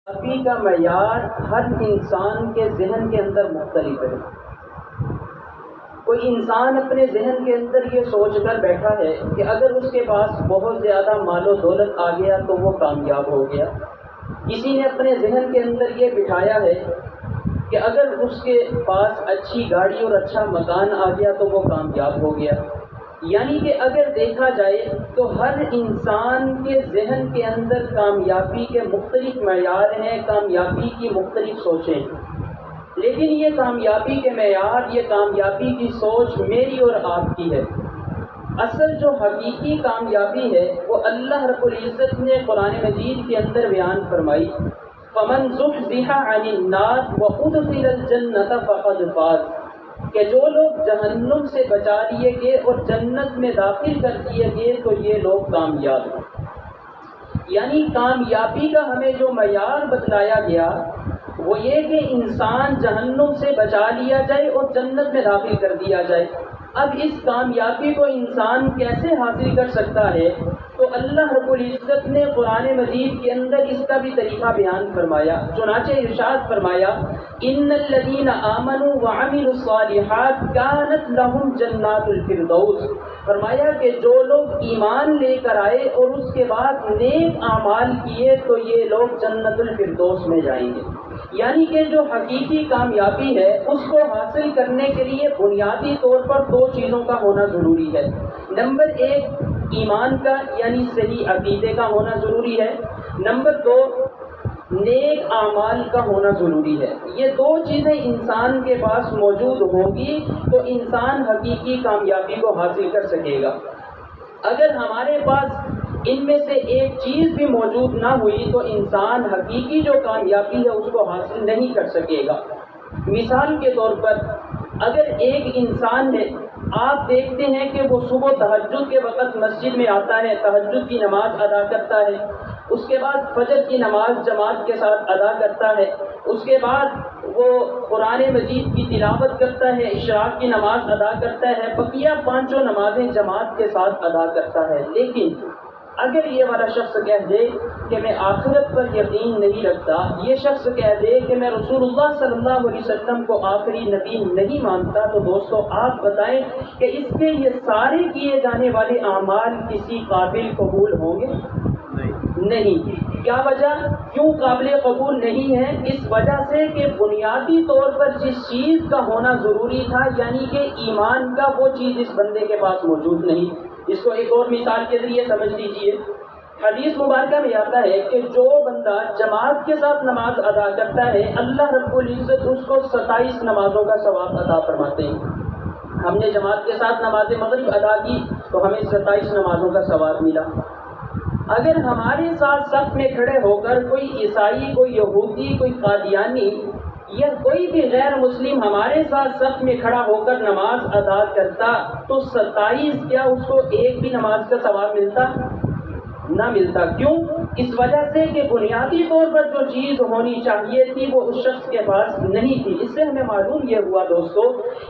کامیابی کا معیار ہر انسان کے ذہن کے اندر مختلف ہے۔ کوئی انسان اپنے ذہن کے اندر یہ سوچ کر بیٹھا ہے کہ اگر اس کے پاس بہت زیادہ مال و دولت آ گیا تو وہ کامیاب ہو گیا۔ کسی نے اپنے ذہن کے اندر یہ بٹھایا ہے کہ اگر اس کے پاس اچھی گاڑی اور اچھا مکان آ گیا تو وہ کامیاب ہو گیا۔ یعنی کہ اگر دیکھا جائے تو ہر انسان کے ذہن کے اندر کامیابی کے مختلف معیار ہیں، کامیابی کی مختلف سوچیں ہیں، لیکن یہ کامیابی کے معیار، یہ کامیابی کی سوچ میری اور آپ کی ہے۔ اصل جو حقیقی کامیابی ہے وہ اللہ رب العزت نے قرآن مجید کے اندر بیان فرمائی، فَمَنْ زُحْزِحَ عَنِ النَّارِ وَأُدْخِلَ الْجَنَّةَ فَقَدْ فَازَ، کہ جو لوگ جہنم سے بچا لیے گئے اور جنت میں داخل کر دیے گئے تو یہ لوگ کامیاب ہیں۔ یعنی کامیابی کا ہمیں جو معیار بتلایا گیا وہ یہ کہ انسان جہنم سے بچا لیا جائے اور جنت میں داخل کر دیا جائے۔ اب اس کامیابی کو انسان کیسے حاصل کر سکتا ہے؟ تو اللہ رب العزت نے قرآن مجید کے اندر اس کا بھی طریقہ بیان فرمایا، چنانچہ ارشاد فرمایا، ان الذین آمنوا وعملوا الصالحات کانت لہم جنات الفردوس، فرمایا کہ جو لوگ ایمان لے کر آئے اور اس کے بعد نیک اعمال کیے تو یہ لوگ جنت الفردوس میں جائیں گے۔ یعنی کہ جو حقیقی کامیابی ہے اس کو حاصل کرنے کے لیے بنیادی طور پر دو چیزوں کا ہونا ضروری ہے۔ نمبر ایک ایمان کا یعنی صحیح عقیدے کا ہونا ضروری ہے، نمبر دو نیک اعمال کا ہونا ضروری ہے۔ یہ دو چیزیں انسان کے پاس موجود ہوں گی تو انسان حقیقی کامیابی کو حاصل کر سکے گا۔ اگر ہمارے پاس ان میں سے ایک چیز بھی موجود نہ ہوئی تو انسان حقیقی جو کامیابی ہے اس کو حاصل نہیں کر سکے گا۔ مثال کے طور پر اگر ایک انسان ہے، آپ دیکھتے ہیں کہ وہ صبح تہجد کے وقت مسجد میں آتا ہے، تہجد کی نماز ادا کرتا ہے، اس کے بعد فجر کی نماز جماعت کے ساتھ ادا کرتا ہے، اس کے بعد وہ قرآن مجید کی تلاوت کرتا ہے، اشراق کی نماز ادا کرتا ہے، بقیہ پانچوں نمازیں جماعت کے ساتھ ادا کرتا ہے۔ لیکن اگر یہ والا شخص کہہ دے کہ میں آخرت پر یقین نہیں رکھتا، یہ شخص کہہ دے کہ میں رسول اللہ صلی اللہ علیہ وسلم کو آخری نبی نہیں مانتا، تو دوستو آپ بتائیں کہ اس کے یہ سارے کیے جانے والے اعمال کسی قابل قبول ہوں گے؟ نہیں۔ کیا وجہ؟ کیوں قابل قبول نہیں ہے؟ اس وجہ سے کہ بنیادی طور پر جس چیز کا ہونا ضروری تھا یعنی کہ ایمان کا، وہ چیز اس بندے کے پاس موجود نہیں۔ اس کو ایک اور مثال کے ذریعے سمجھ لیجئے۔ حدیث مبارکہ میں آتا ہے کہ جو بندہ جماعت کے ساتھ نماز ادا کرتا ہے اللہ رب العزت اس کو 27 نمازوں کا ثواب عطا فرماتے ہیں۔ ہم نے جماعت کے ساتھ نماز مغرب ادا کی تو ہمیں 27 نمازوں کا ثواب ملا۔ اگر ہمارے ساتھ صف میں کھڑے ہو کر کوئی عیسائی، کوئی یہودی، کوئی قادیانی یا کوئی بھی غیر مسلم ہمارے ساتھ صف میں کھڑا ہو کر نماز ادا کرتا تو 27 کیا اس کو ایک بھی نماز کا ثواب ملتا؟ نہ ملتا۔ کیوں؟ اس وجہ سے کہ بنیادی طور پر جو چیز ہونی چاہیے تھی وہ اس شخص کے پاس نہیں تھی۔ اس سے ہمیں معلوم یہ ہوا دوستو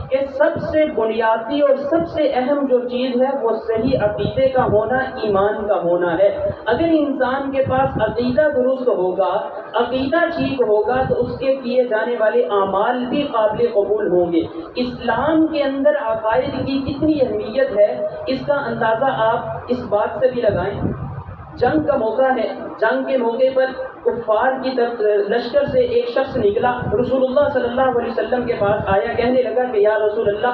کہ سب سے بنیادی اور سب سے اہم جو چیز ہے وہ صحیح عقیدے کا ہونا، ایمان کا ہونا ہے۔ اگر انسان کے پاس عقیدہ درست ہوگا، عقیدہ ٹھیک ہوگا تو اس کے کیے جانے والے اعمال بھی قابل قبول ہوں گے۔ اسلام کے اندر عقائد کی کتنی اہمیت ہے اس کا اندازہ آپ اس بات سے بھی لگائیں۔ جنگ کا موقع ہے، جنگ کے موقع پر کفار کی طرف لشکر سے ایک شخص نکلا، رسول اللہ صلی اللہ علیہ وسلم کے پاس آیا، کہنے لگا کہ یا رسول اللہ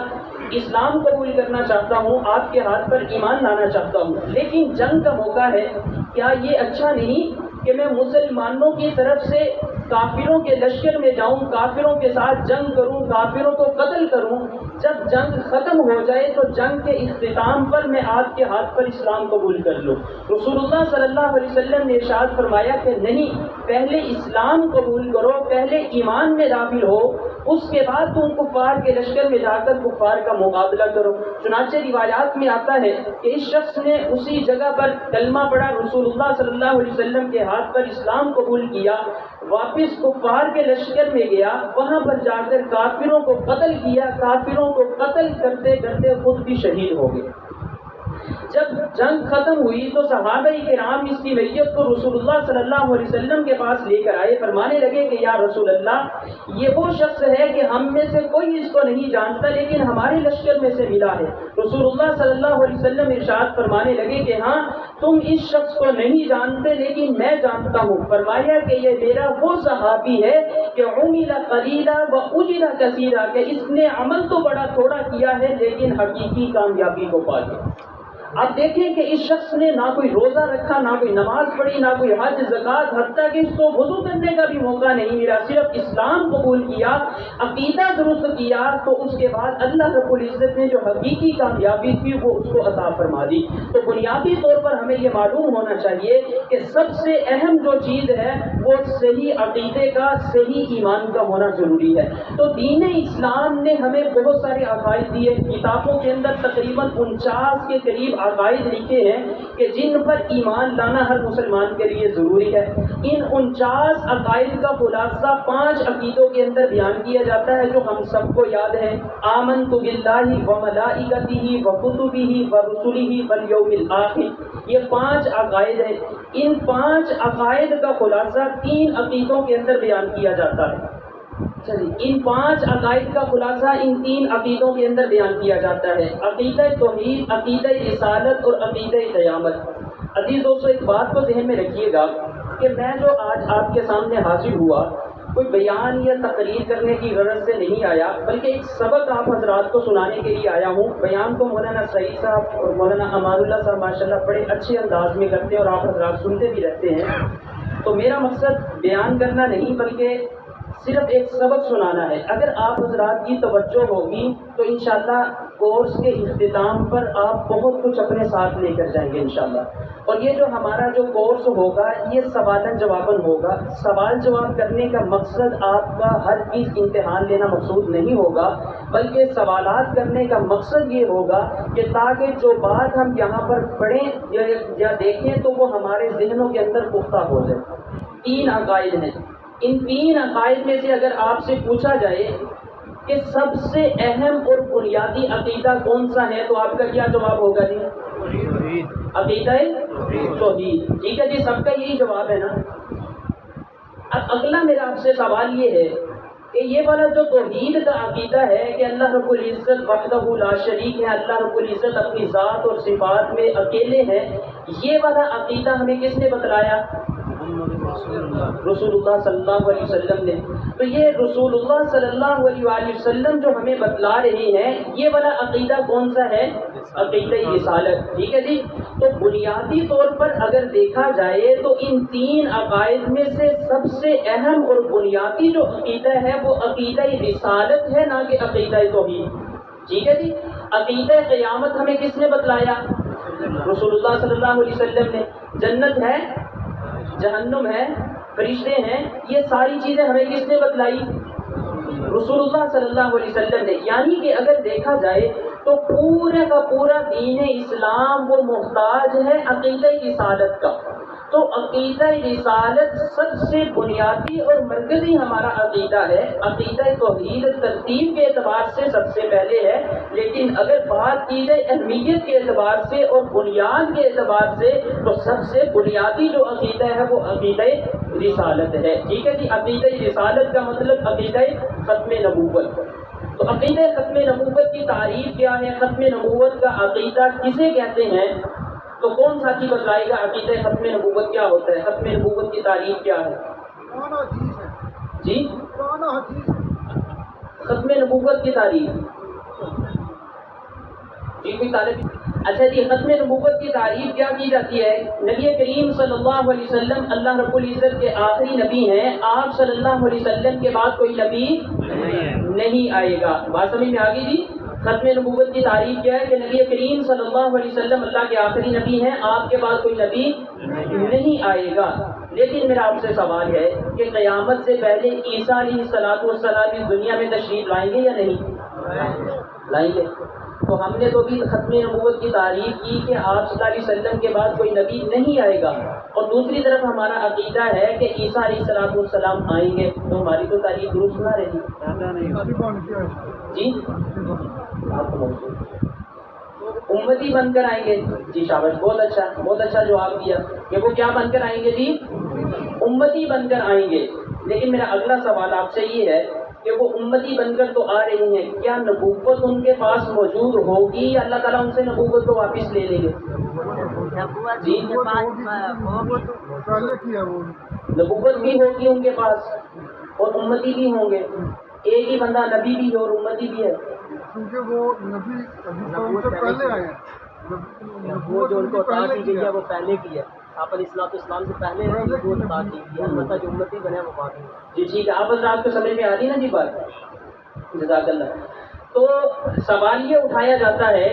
اسلام قبول کرنا چاہتا ہوں، آپ کے ہاتھ پر ایمان لانا چاہتا ہوں، لیکن جنگ کا موقع ہے، کیا یہ اچھا نہیں کہ میں مسلمانوں کی طرف سے کافروں کے لشکر میں جاؤں، کافروں کے ساتھ جنگ کروں، کافروں کو قتل کروں، جب جنگ ختم ہو جائے تو جنگ کے اختتام پر میں آپ کے ہاتھ پر اسلام قبول کر لوں؟ رسول اللہ صلی اللہ علیہ وسلم نے ارشاد فرمایا کہ نہیں، پہلے اسلام قبول کرو، پہلے ایمان میں داخل ہو، اس کے بعد تم کفار کے لشکر میں جا کر کفار کا مقابلہ کرو۔ چنانچہ روایات میں آتا ہے کہ اس شخص نے اسی جگہ پر کلمہ پڑھا، رسول اللہ صلی اللہ علیہ وسلم کے ہاتھ پر اسلام قبول کیا، واپس کفار کے لشکر میں گیا، وہاں پر جا کر کافروں کو قتل کیا، کافروں کو قتل کرتے کرتے خود بھی شہید ہو گئے۔ جب جنگ ختم ہوئی تو صحابہ کرام اس کی میت کو رسول اللہ صلی اللہ علیہ وسلم کے پاس لے کر آئے، فرمانے لگے کہ یا رسول اللہ، یہ وہ شخص ہے کہ ہم میں سے کوئی اس کو نہیں جانتا لیکن ہمارے لشکر میں سے ملا ہے۔ رسول اللہ صلی اللہ علیہ وسلم ارشاد فرمانے لگے کہ ہاں تم اس شخص کو نہیں جانتے لیکن میں جانتا ہوں۔ فرمایا کہ یہ میرا وہ صحابی ہے کہ عمل قلیلا و اجر کثیرا، کہ اس نے عمل تو بڑا تھوڑا کیا ہے لیکن حقیقی کامیابی کو پا لیا۔ آپ دیکھیں کہ اس شخص نے نہ کوئی روزہ رکھا، نہ کوئی نماز پڑھی، نہ کوئی حج زکوٰۃ، حتیٰ کہ اس کو وضو کرنے کا بھی موقع نہیں ملا، صرف اسلام قبول کیا، عقیدہ درست کیا، تو اس کے بعد اللہ رب العزت نے جو حقیقی کامیابی تھی وہ اس کو عطا فرما دی۔ تو بنیادی طور پر ہمیں یہ معلوم ہونا چاہیے کہ سب سے اہم جو چیز ہے وہ صحیح عقیدے کا، صحیح ایمان کا ہونا ضروری ہے۔ تو دین اسلام نے ہمیں بہت سارے عقائد دیے، کتابوں کے اندر تقریباً 49 کے قریب عقائد لکھے ہیں کہ جن پر ایمان لانا ہر مسلمان کے لیے ضروری ہے۔ ان 49 عقائد کا خلاصہ 5 عقیدوں کے اندر بیان کیا جاتا ہے جو ہم سب کو یاد ہے۔ آمنت باللہ و ملائکتہ و کتبہ و رسلہ والیوم الآخر، یہ 5 عقائد ہیں۔ ان 5 عقائد کا خلاصہ 3 عقیدوں کے اندر بیان کیا جاتا ہے۔ ان 5 عقائد کا خلاصہ ان 3 عقیدوں کے اندر بیان کیا جاتا ہے، عقیدہ توحید، عقیدہ رسالت اور عقیدہ قیامت۔ عزیز دوستو، ایک بات کو ذہن میں رکھیے گا کہ میں جو آج آپ کے سامنے حاضر ہوا کوئی بیان یا تقریر کرنے کی غرض سے نہیں آیا، بلکہ ایک سبق آپ حضرات کو سنانے کے لیے آیا ہوں۔ بیان کو مولانا سعید صاحب اور مولانا امان اللہ صاحب ماشاءاللہ بڑے اچھے انداز میں کرتے ہیں اور آپ حضرات سنتے بھی رہتے ہیں۔ تو میرا مقصد بیان کرنا نہیں بلکہ صرف ایک سبق سنانا ہے۔ اگر آپ حضرات کی توجہ ہوگی تو انشاءاللہ کورس کے اختتام پر آپ بہت کچھ اپنے ساتھ لے کر جائیں گے انشاءاللہ۔ اور یہ جو ہمارا جو کورس ہوگا یہ سوالن جواباً ہوگا۔ سوال جواب کرنے کا مقصد آپ کا ہر چیز امتحان لینا مقصود نہیں ہوگا، بلکہ سوالات کرنے کا مقصد یہ ہوگا کہ تاکہ جو بات ہم یہاں پر پڑھیں یا دیکھیں تو وہ ہمارے ذہنوں کے اندر پختہ ہو جائے۔ 3 عقائد ہیں۔ ان 3 عقائد میں سے اگر آپ سے پوچھا جائے کہ سب سے اہم اور بنیادی عقیدہ کون سا ہے تو آپ کا کیا جواب ہوگا جی؟ عقیدہ توحید۔ ٹھیک ہے جی، سب کا یہی جواب ہے نا۔ اب اگلا میرا آپ سے سوال یہ ہے کہ یہ والا جو توحید کا عقیدہ ہے کہ اللہ رب العزت وحدہ لا شریک ہے، اللہ رب العزت اپنی ذات اور صفات میں اکیلے ہیں، یہ والا عقیدہ ہمیں کس نے بتلایا؟ رسول اللہ صلی اللہ علیہ وسلم نے۔ تو یہ رسول اللہ صلی اللہ علیہ وسلم جو ہمیں بتلا رہے ہیں یہ والا عقیدہ کون سا ہے؟ عقیدہ رسالت۔ ٹھیک ہے جی، تو بنیادی طور پر اگر دیکھا جائے تو ان 3 عقائد میں سے سب سے اہم اور بنیادی جو عقیدہ ہے وہ عقیدہ رسالت ہے، نہ کہ عقیدہ توحید۔ ٹھیک ہے جی، عقیدہ قیامت ہمیں کس نے بتلایا؟ رسول اللہ صلی اللہ علیہ وسلم نے۔ جنت ہے، جہنم ہے، فرشتے ہیں، یہ ساری چیزیں ہمیں کس نے بتلائی؟ رسول اللہ صلی اللہ علیہ وسلم نے۔ یعنی کہ اگر دیکھا جائے تو پورے کا پورا دین اسلام وہ محتاج ہے عقیدہ رسالت کا۔ تو عقیدہ رسالت سب سے بنیادی اور مرکزی ہمارا عقیدہ ہے۔ عقیدہ توحید ترتیب کے اعتبار سے سب سے پہلے ہے، لیکن اگر بات کی جائے اہمیت کے اعتبار سے اور بنیاد کے اعتبار سے تو سب سے بنیادی جو عقیدہ ہے وہ عقیدہ رسالت ہے۔ ٹھیک ہے جی، عقیدہ رسالت کا مطلب عقیدہ ختم نبوت۔ تو عقیدہ ختم نبوت کی تعریف کیا ہے؟ ختم نبوت کا عقیدہ کسے کہتے ہیں؟ تو کون ساتھی بتلائے گا عقیدہ ختم نبوت کیا ہوتا ہے؟ ختم نبوت کی تعریف کیا ہے جی؟ ختم نبوت کی تعریف جی کوئی تعریف؟ اچھا جی، ختم نبوت کی تعریف کیا کی جاتی ہے؟ نبی کریم صلی اللہ علیہ وسلم اللہ رب العزت کے آخری نبی ہیں، آپ صلی اللہ علیہ وسلم کے بعد کوئی نبی نہیں آئے گا۔ بات سمجھ میں آ گئی جی؟ ختم نبوت کی تعریف کیا ہے کہ نبی کریم صلی اللہ علیہ وسلم اللہ کے آخری نبی ہیں، آپ کے بعد کوئی نبی نہیں آئے گا۔ لیکن میرا آپ سے سوال ہے کہ قیامت سے پہلے عیسیٰ علیہ السلام اس دنیا میں تشریف لائیں گے یا نہیں لائیں گے؟ تو ہم نے تو بھی ختم نبوت کی تعریف کی کہ آپ صلی اللہ علیہ وسلم کے بعد کوئی نبی نہیں آئے گا، اور دوسری طرف ہمارا عقیدہ ہے کہ عیسیٰ علیہ السلام آئیں گے، تو ہماری تو تعریف درست نہ رہی جی۔ امتی بن کر آئیں گے. جی شاباش، بہت اچھا جواب دیا کہ وہ کیا بن کر آئیں گے جی؟ امتی بن کر آئیں گے. لیکن میرا اگلا سوال آپ سے یہ ہے کہ وہ امتی بن کر تو آ رہے ہیں، کیا نبوت ان کے پاس موجود ہوگی یا اللہ تعالیٰ ان سے نبوت کو واپس لے لیں گے؟ جی نبوت بھی ہوگی ان کے پاس اور امتی بھی ہوں گے. ایک ہی بندہ نبی بھی ہے اور امتی بھی ہے. کیونکہ وہ نبی سے پہلے آئے ہیں، وہ جو ان کو عطا کی گئی ہے وہ پہلے کی ہے. آپ علیہ الصلوۃ والسلام سے پہلے وہ عطا کی گئی ہے، البتہ جو امتی بنے وہ بعد میں. جی ٹھیک ہے، آپ حضرات کو سمجھ میں آ رہی نا جی بات؟ جزاک اللہ. تو سوال یہ اٹھایا جاتا ہے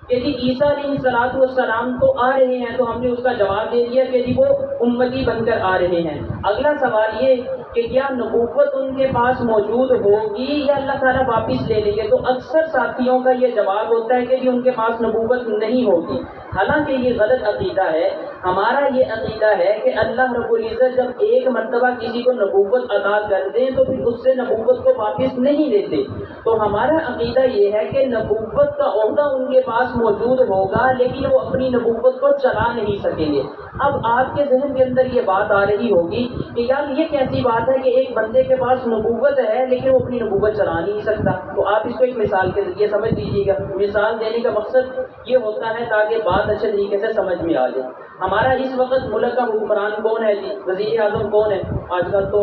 کہ جی عیسیٰ علیہ الصلوۃ والسلام تو آ رہے ہیں، تو ہم نے اس کا جواب دے دیا کہ جی وہ امتی بن کر آ رہے ہیں. اگلا سوال یہ کہ کیا نبوت ان کے پاس موجود ہوگی یا اللہ تعالیٰ واپس لے لیں گے؟ تو اکثر ساتھیوں کا یہ جواب ہوتا ہے کہ جی ان کے پاس نبوت نہیں ہوگی. حالانکہ یہ غلط عقیدہ ہے. ہمارا یہ عقیدہ ہے کہ اللہ رب العزت جب ایک مرتبہ کسی کو نبوت عطا کر دیں تو پھر اس سے نبوت کو واپس نہیں لیتے. تو ہمارا عقیدہ یہ ہے کہ نبوت کا عہدہ ان کے پاس موجود ہوگا لیکن وہ اپنی نبوت کو چلا نہیں سکیں گے. اب آپ کے ذہن کے اندر یہ بات آ رہی ہوگی کہ یار یہ کیسی بات ہے کہ ایک بندے کے پاس نبوت ہے لیکن وہ اپنی نبوت چلا نہیں سکتا. تو آپ اس کو ایک مثال کے ذریعے سمجھ لیجیے گا. مثال دینے کا مقصد یہ ہوتا ہے تاکہ بات اچھے طریقے سے سمجھ میں آ جائے. ہمارا اس وقت ملک کا حکمران کون ہے جی؟ وزیر اعظم کون ہے؟ آج کل تو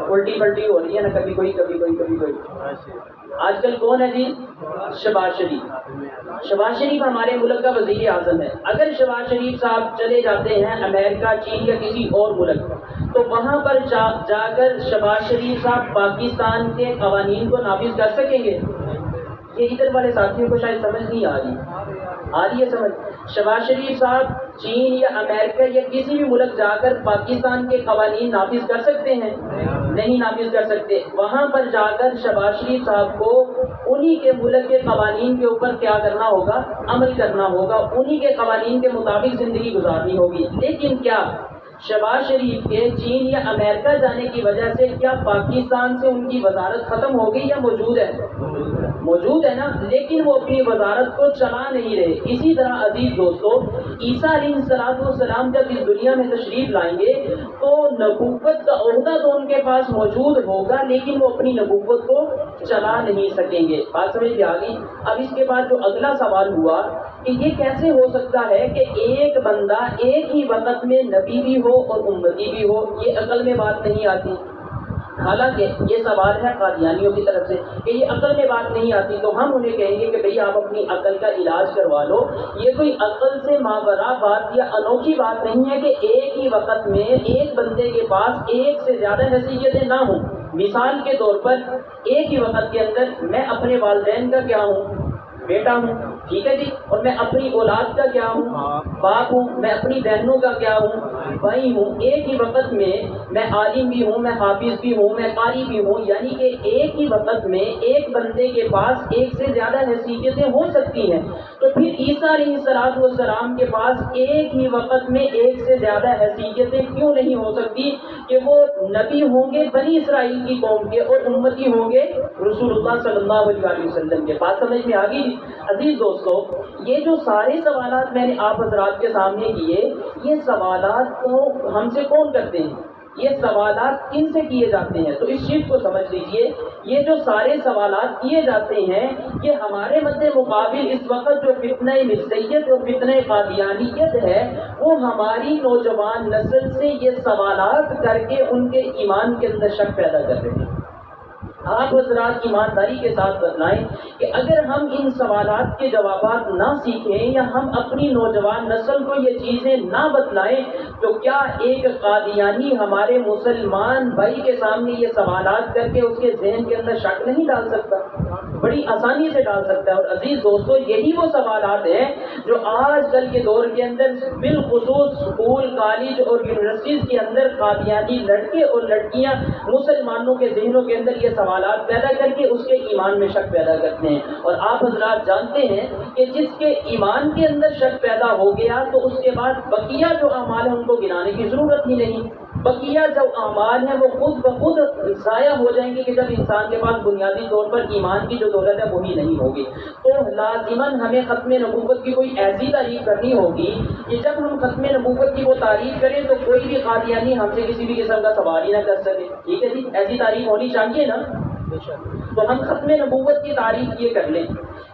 الٹی پلٹی ہو رہی ہے نا، کبھی کوئی کبھی کوئی کبھی کوئی. آج کل کون ہے جی؟ شہباز شریف. شہباز شریف ہمارے ملک کا وزیر اعظم ہے. اگر شہباز شریف صاحب چلے جاتے ہیں امریکہ، چین یا کسی اور ملک، تو وہاں پر جا کر شہباز شریف صاحب پاکستان کے قوانین کو نافذ کر سکیں گے؟ یہ ادھر والے ساتھیوں کو شاید سمجھ نہیں آ رہی ہے سمجھ. شہباز شریف صاحب چین یا امریکہ یا کسی بھی ملک جا کر پاکستان کے قوانین نافذ کر سکتے ہیں؟ نہیں نافذ کر سکتے. وہاں پر جا کر شہباز شریف صاحب کو انہی کے ملک کے قوانین کے اوپر کیا کرنا ہوگا؟ عمل کرنا ہوگا. انہی کے قوانین کے مطابق زندگی گزارنی ہوگی. لیکن کیا شہباز شریف کے چین یا امریکہ جانے کی وجہ سے کیا پاکستان سے ان کی وزارت ختم ہو گئی یا موجود ہے؟ موجود ہے نا، لیکن وہ اپنی وزارت کو چلا نہیں رہے. اسی طرح عزیز دوستو، عیسیٰ علیہ السلام جب اس دنیا میں تشریف لائیں گے تو نبوت کا عہدہ تو ان کے پاس موجود ہوگا لیکن وہ اپنی نبوت کو چلا نہیں سکیں گے. بات سمجھ میں آ گئی؟ اب اس کے بعد جو اگلا سوال ہوا کہ یہ کیسے ہو سکتا ہے کہ ایک بندہ ایک ہی وقت میں نبی بھی ہو اور امتی بھی ہو؟ یہ عقل میں بات نہیں آتی. حالانکہ یہ سوال ہے قادیانیوں کی طرف سے کہ یہ عقل میں بات نہیں آتی. تو ہم انہیں کہیں گے کہ بھئی آپ اپنی عقل کا علاج کروا لو. یہ کوئی عقل سے ماورا بات یا انوکھی بات نہیں ہے کہ ایک ہی وقت میں ایک بندے کے پاس ایک سے زیادہ حیثیتیں نہ ہوں. مثال کے طور پر ایک ہی وقت کے اندر میں اپنے والدین کا کیا ہوں؟ بیٹا ہوں، ٹھیک ہے جی، اور میں اپنی اولاد کا کیا ہوں؟ باپ ہوں. میں اپنی بہنوں کا کیا ہوں؟ بھائی ہوں. ایک ہی وقت میں عالم بھی ہوں، میں حافظ بھی ہوں، میں قاری بھی ہوں. یعنی کہ ایک ہی وقت میں ایک بندے کے پاس ایک سے زیادہ حیثیتیں ہو سکتی ہیں. تو پھر عیسیٰ علیہ السلام کے پاس ایک ہی وقت میں ایک سے زیادہ حیثیتیں کیوں نہیں ہو سکتی کہ وہ نبی ہوں گے بنی اسرائیل کی قوم کے اور امتی ہوں گے رسول اللہ صلی اللہ علیہ وسلم کے. بات سمجھ میں آ گئی؟ عزیز دوستو، یہ جو سارے سوالات میں نے آپ حضرات کے سامنے کیے، یہ سوالات کو ہم سے کون کرتے ہیں؟ یہ سوالات کن سے کیے جاتے ہیں؟ تو اس چیز کو سمجھ لیجئے، یہ جو سارے سوالات کیے جاتے ہیں یہ ہمارے مد مقابل اس وقت جو فتنہ مرزائیت اور فتنہ قادیانیت ہے وہ ہماری نوجوان نسل سے یہ سوالات کر کے ان کے ایمان کے اندر شک پیدا کر رہے ہیں. آپ حضرات ایمانداری کے ساتھ بتلائیں کہ اگر ہم ان سوالات کے جوابات نہ سیکھیں یا ہم اپنی نوجوان نسل کو یہ چیزیں نہ بتلائیں تو کیا ایک قادیانی ہمارے مسلمان بھائی کے سامنے یہ سوالات کر کے اس کے ذہن کے اندر شک نہیں ڈال سکتا؟ بڑی آسانی سے ڈال سکتا ہے. اور عزیز دوستو، یہی وہ سوالات ہیں جو آج کل کے دور کے اندر بالخصوص اسکول، کالج اور یونیورسٹیز کے اندر قادیانی لڑکے اور لڑکیاں مسلمانوں کے ذہنوں کے اندر یہ سوالات پیدا کر کے اس کے ایمان میں شک پیدا کرتے ہیں. اور آپ حضرات جانتے ہیں کہ جس کے ایمان کے اندر شک پیدا ہو گیا تو اس کے بعد بقیہ جو اعمال ہیں ان کو گنانے کی ضرورت ہی نہیں. بقیہ جو اعمال ہیں وہ خود بخود ضائع ہو جائیں گے کہ جب انسان کے پاس بنیادی طور پر ایمان کی جو دولت ہے وہی نہیں ہوگی۔ تو لازماً ہمیں ختم نبوت کی کوئی ایسی تعریف کرنی ہوگی کہ جب ہم ختم نبوت کی وہ تعریف کریں تو کوئی بھی قادیانی ہم سے کسی بھی قسم کا سوال ہی نہ کر سکے۔ ٹھیک ہے جی، ایسی تعریف ہونی چاہیے نا۔ تو ہم ختم نبوت کی تعریف یہ کر لیں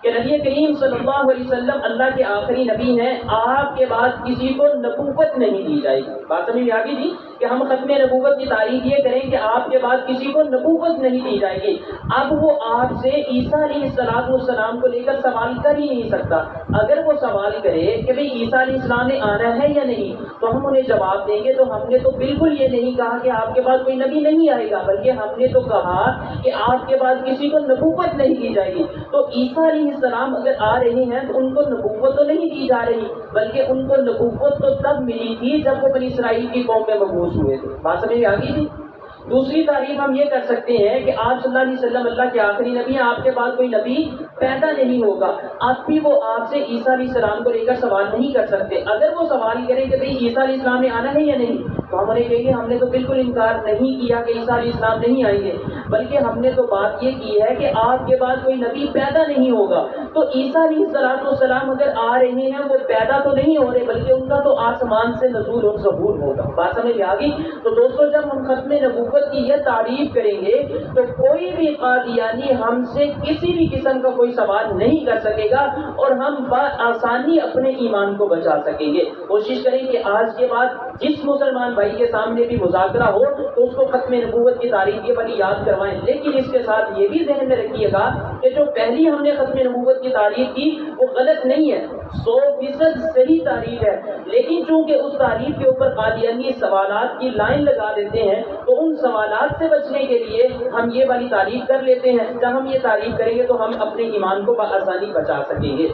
کہ نبی کریم صلی اللہ علیہ وسلم اللہ کے آخری نبی ہیں، آپ کے بعد کسی کو نبوت نہیں دی جائے گی۔ بات سمجھ میں آ گئی جی کہ ہم ختم نبوت کی تعریف یہ کریں کہ آپ کے بعد کسی کو نبوت نہیں دی جائے گی۔ اب وہ آپ سے عیسیٰ علیہ السلام کو لے کر سوال کر ہی نہیں سکتا۔ اگر وہ سوال کرے کہ بھئی عیسیٰ علیہ السلام نے آنا ہے یا نہیں، تو ہم انہیں جواب دیں گے تو ہم نے تو بالکل یہ نہیں کہا کہ آپ کے بعد کوئی نبی نہیں آئے گا، بلکہ ہم نے تو کہا کہ آپ کے بعد کسی کو نبوت نہیں دی جائے گی۔ تو عیسیٰ علیہ السلام اگر آ رہے ہیں تو ان کو نبوت تو نہیں دی جا رہی، بلکہ ان کو نبوت تو تب ملی تھی جب وہ بنی اسرائیل کی قوم میں مبعوث ہوئے تھے۔ بات سمجھ میں آ گئی تھی۔ دوسری تعریف ہم یہ کر سکتے ہیں کہ آپ صلی اللہ علیہ وسلم اللہ کے آخری نبی ہیں، آپ کے بعد کوئی نبی پیدا نہیں ہوگا، اب بھی وہ آپ سے عیسیٰ علیہ السلام کو لے کر سوال نہیں کر سکتے۔ اگر وہ سوال کریں کہ بھئی عیسیٰ علیہ السلام نے آنا ہے یا نہیں، تو ہم انہیں کہیں گے ہم نے تو بالکل انکار نہیں کیا کہ عیسیٰ علیہ السلام نہیں آئیں گے، بلکہ ہم نے تو بات یہ کی ہے کہ آپ کے بعد کوئی نبی پیدا نہیں ہوگا۔ تو عیسیٰ علیہ السلام اگر آ رہے ہیں وہ پیدا تو نہیں ہو رہے، بلکہ ان کا تو آسمان سے نزول اور ظہور ہوگا۔ بات سمجھ آ گئی؟ تو دوستو جب ہم ختم نبوت کی یہ تعریف کریں گے تو کوئی بھی قادیانی ہم سے کسی بھی قسم کا کوئی سوال نہیں کر سکے گا اور ہم بآسانی اپنے ایمان کو بچا سکیں گے۔ کوشش کریں کہ آج کے بعد جس مسلمان بھائی کے سامنے بھی مذاکرہ ہو تو اس کو ختم نبوت کی تعریف یہ والی یاد کروائیں، لیکن اس کے ساتھ یہ بھی ذہن میں رکھیے گا کہ جو پہلی ہم نے ختم نبوت کی تعریف کی وہ غلط نہیں ہے، 100% صحیح تعریف ہے، لیکن چونکہ اس تعریف کے اوپر قادیانی سوالات کی لائن لگا دیتے ہیں تو ان سوالات سے بچنے کے لیے ہم یہ والی تعریف کر لیتے ہیں۔ جب ہم یہ تعریف کریں گے تو ہم اپنے ایمان کو بآسانی بچا سکیں گے۔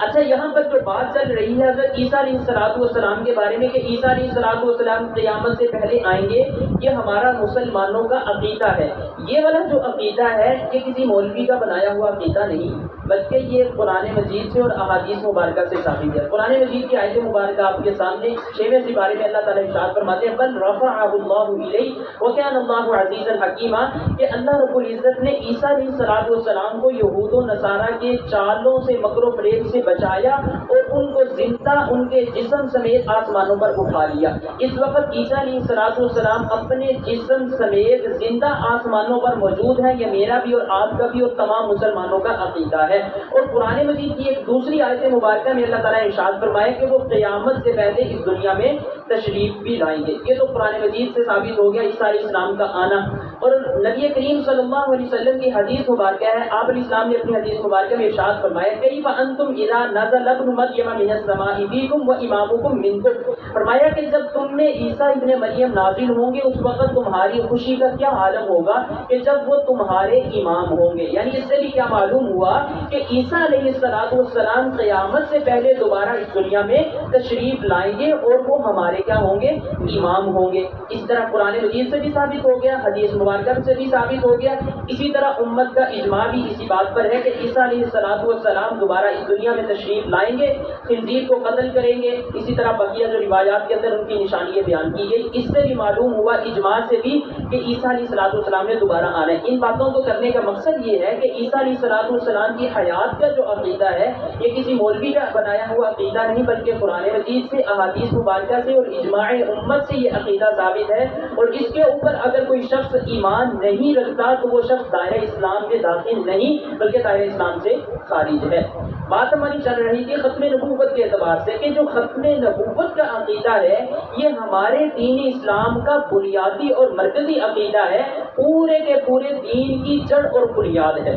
اچھا، یہاں پر جو بات چل رہی ہے حضرت عیسیٰ علیہ السلام کے بارے میں کہ عیسیٰ علیہ السلام قیامت سے پہلے آئیں گے، یہ ہمارا مسلمانوں کا عقیدہ ہے۔ یہ والا جو عقیدہ ہے یہ کسی مولوی کا بنایا ہوا عقیدہ نہیں، بلکہ یہ قرآن مجید سے اور احادیث مبارکہ سے ثابت ہے۔ قرآن مجید کی آیت مبارکہ آپ کے سامنے 6ویں سپارے میں اللہ تعالیٰ ارشاد فرماتے ہیں بل رفعہ اللہ الیہ وکان اللہ عزیزا حکیما، کہ اللہ رب العزت نے عیسیٰ علیہ السلام کو یہود و نصارہ کے چالوں سے، مکر و فریب سے بچایا اور ان کو زندہ ان کے جسم سمیت آسمانوں پر اٹھا لیا۔ اس وقت عیسیٰ علیہ السلام اپنے جسم سمیت زندہ آسمانوں پر موجود ہیں۔ یہ میرا بھی اور آپ کا بھی اور تمام مسلمانوں کا عقیدہ ہے۔ اور قرآن مجید کی ایک دوسری آیت مبارکہ میں اللہ تعالیٰ نے ارشاد فرمایا کہ وہ قیامت سے پہلے اس دنیا میں تشریف بھی لائیں گے۔ یہ تو قرآن مجید سے ثابت ہو گیا عیسیٰ علیہ السلام کا آنا۔ اور نبی کریم صلی اللہ علیہ وسلم کی حدیث مبارکہ ہے، آپ علیہ السلام نے اپنی حدیث مبارکہ میں ارشاد فرمایا کیف انتم اذا نزل ابن مریم من السماء فیکم وامامکم منکم، فرمایا کہ جب تم میں عیسیٰ ابن مریم نازل ہوں گے اس وقت تمہاری خوشی کا کیا عالم ہوگا کہ جب وہ تمہارے امام ہوں گے۔ یعنی اس سے بھی کیا معلوم ہوا کہ عیسیٰ علیہ السلام قیامت سے پہلے دوبارہ اس دنیا میں تشریف لائیں گے اور وہ ہمارے کیا ہوں گے؟ امام ہوں گے۔ اس طرح قرآن مجید سے بھی ثابت ہو گیا، حدیث مبارکہ سے بھی ثابت ہو گیا۔ اسی طرح امت کا اجماع بھی اسی بات پر ہے کہ عیسیٰ علیہ السلام دوبارہ اس دنیا میں تشریف لائیں گے، خنزیر کو قتل کریں گے۔ اسی طرح بقیہ جو روایات کے اندر ان کی نشانیاں بیان کی گئی، اس سے بھی معلوم ہوا اجماع سے بھی کہ عیسیٰ علیہ السلام نے دوبارہ آنا ہے۔ ان باتوں کو کرنے کا مقصد یہ ہے کہ عیسیٰ علیہ السلام کی حیات کا جو عقیدہ ہے یہ کسی مولوی کا بنایا ہوا عقیدہ نہیں، بلکہ قرآن مجید سے، احادیث مبارکہ سے اور اجماع امت سے یہ عقیدہ ثابت ہے۔ اور اس کے اوپر اگر کوئی شخص ایمان نہیں رکھتا تو وہ شخص دائرہ اسلام میں داخل نہیں بلکہ دائرہ اسلام سے خارج ہے۔ بات ہماری چل رہی تھی ختم نبوت کے اعتبار سے کہ جو ختم نبوت کا عقیدہ ہے یہ ہمارے دین اسلام کا بنیادی اور مرکزی عقیدہ ہے، پورے کے پورے دین کی جڑ اور بنیاد ہے۔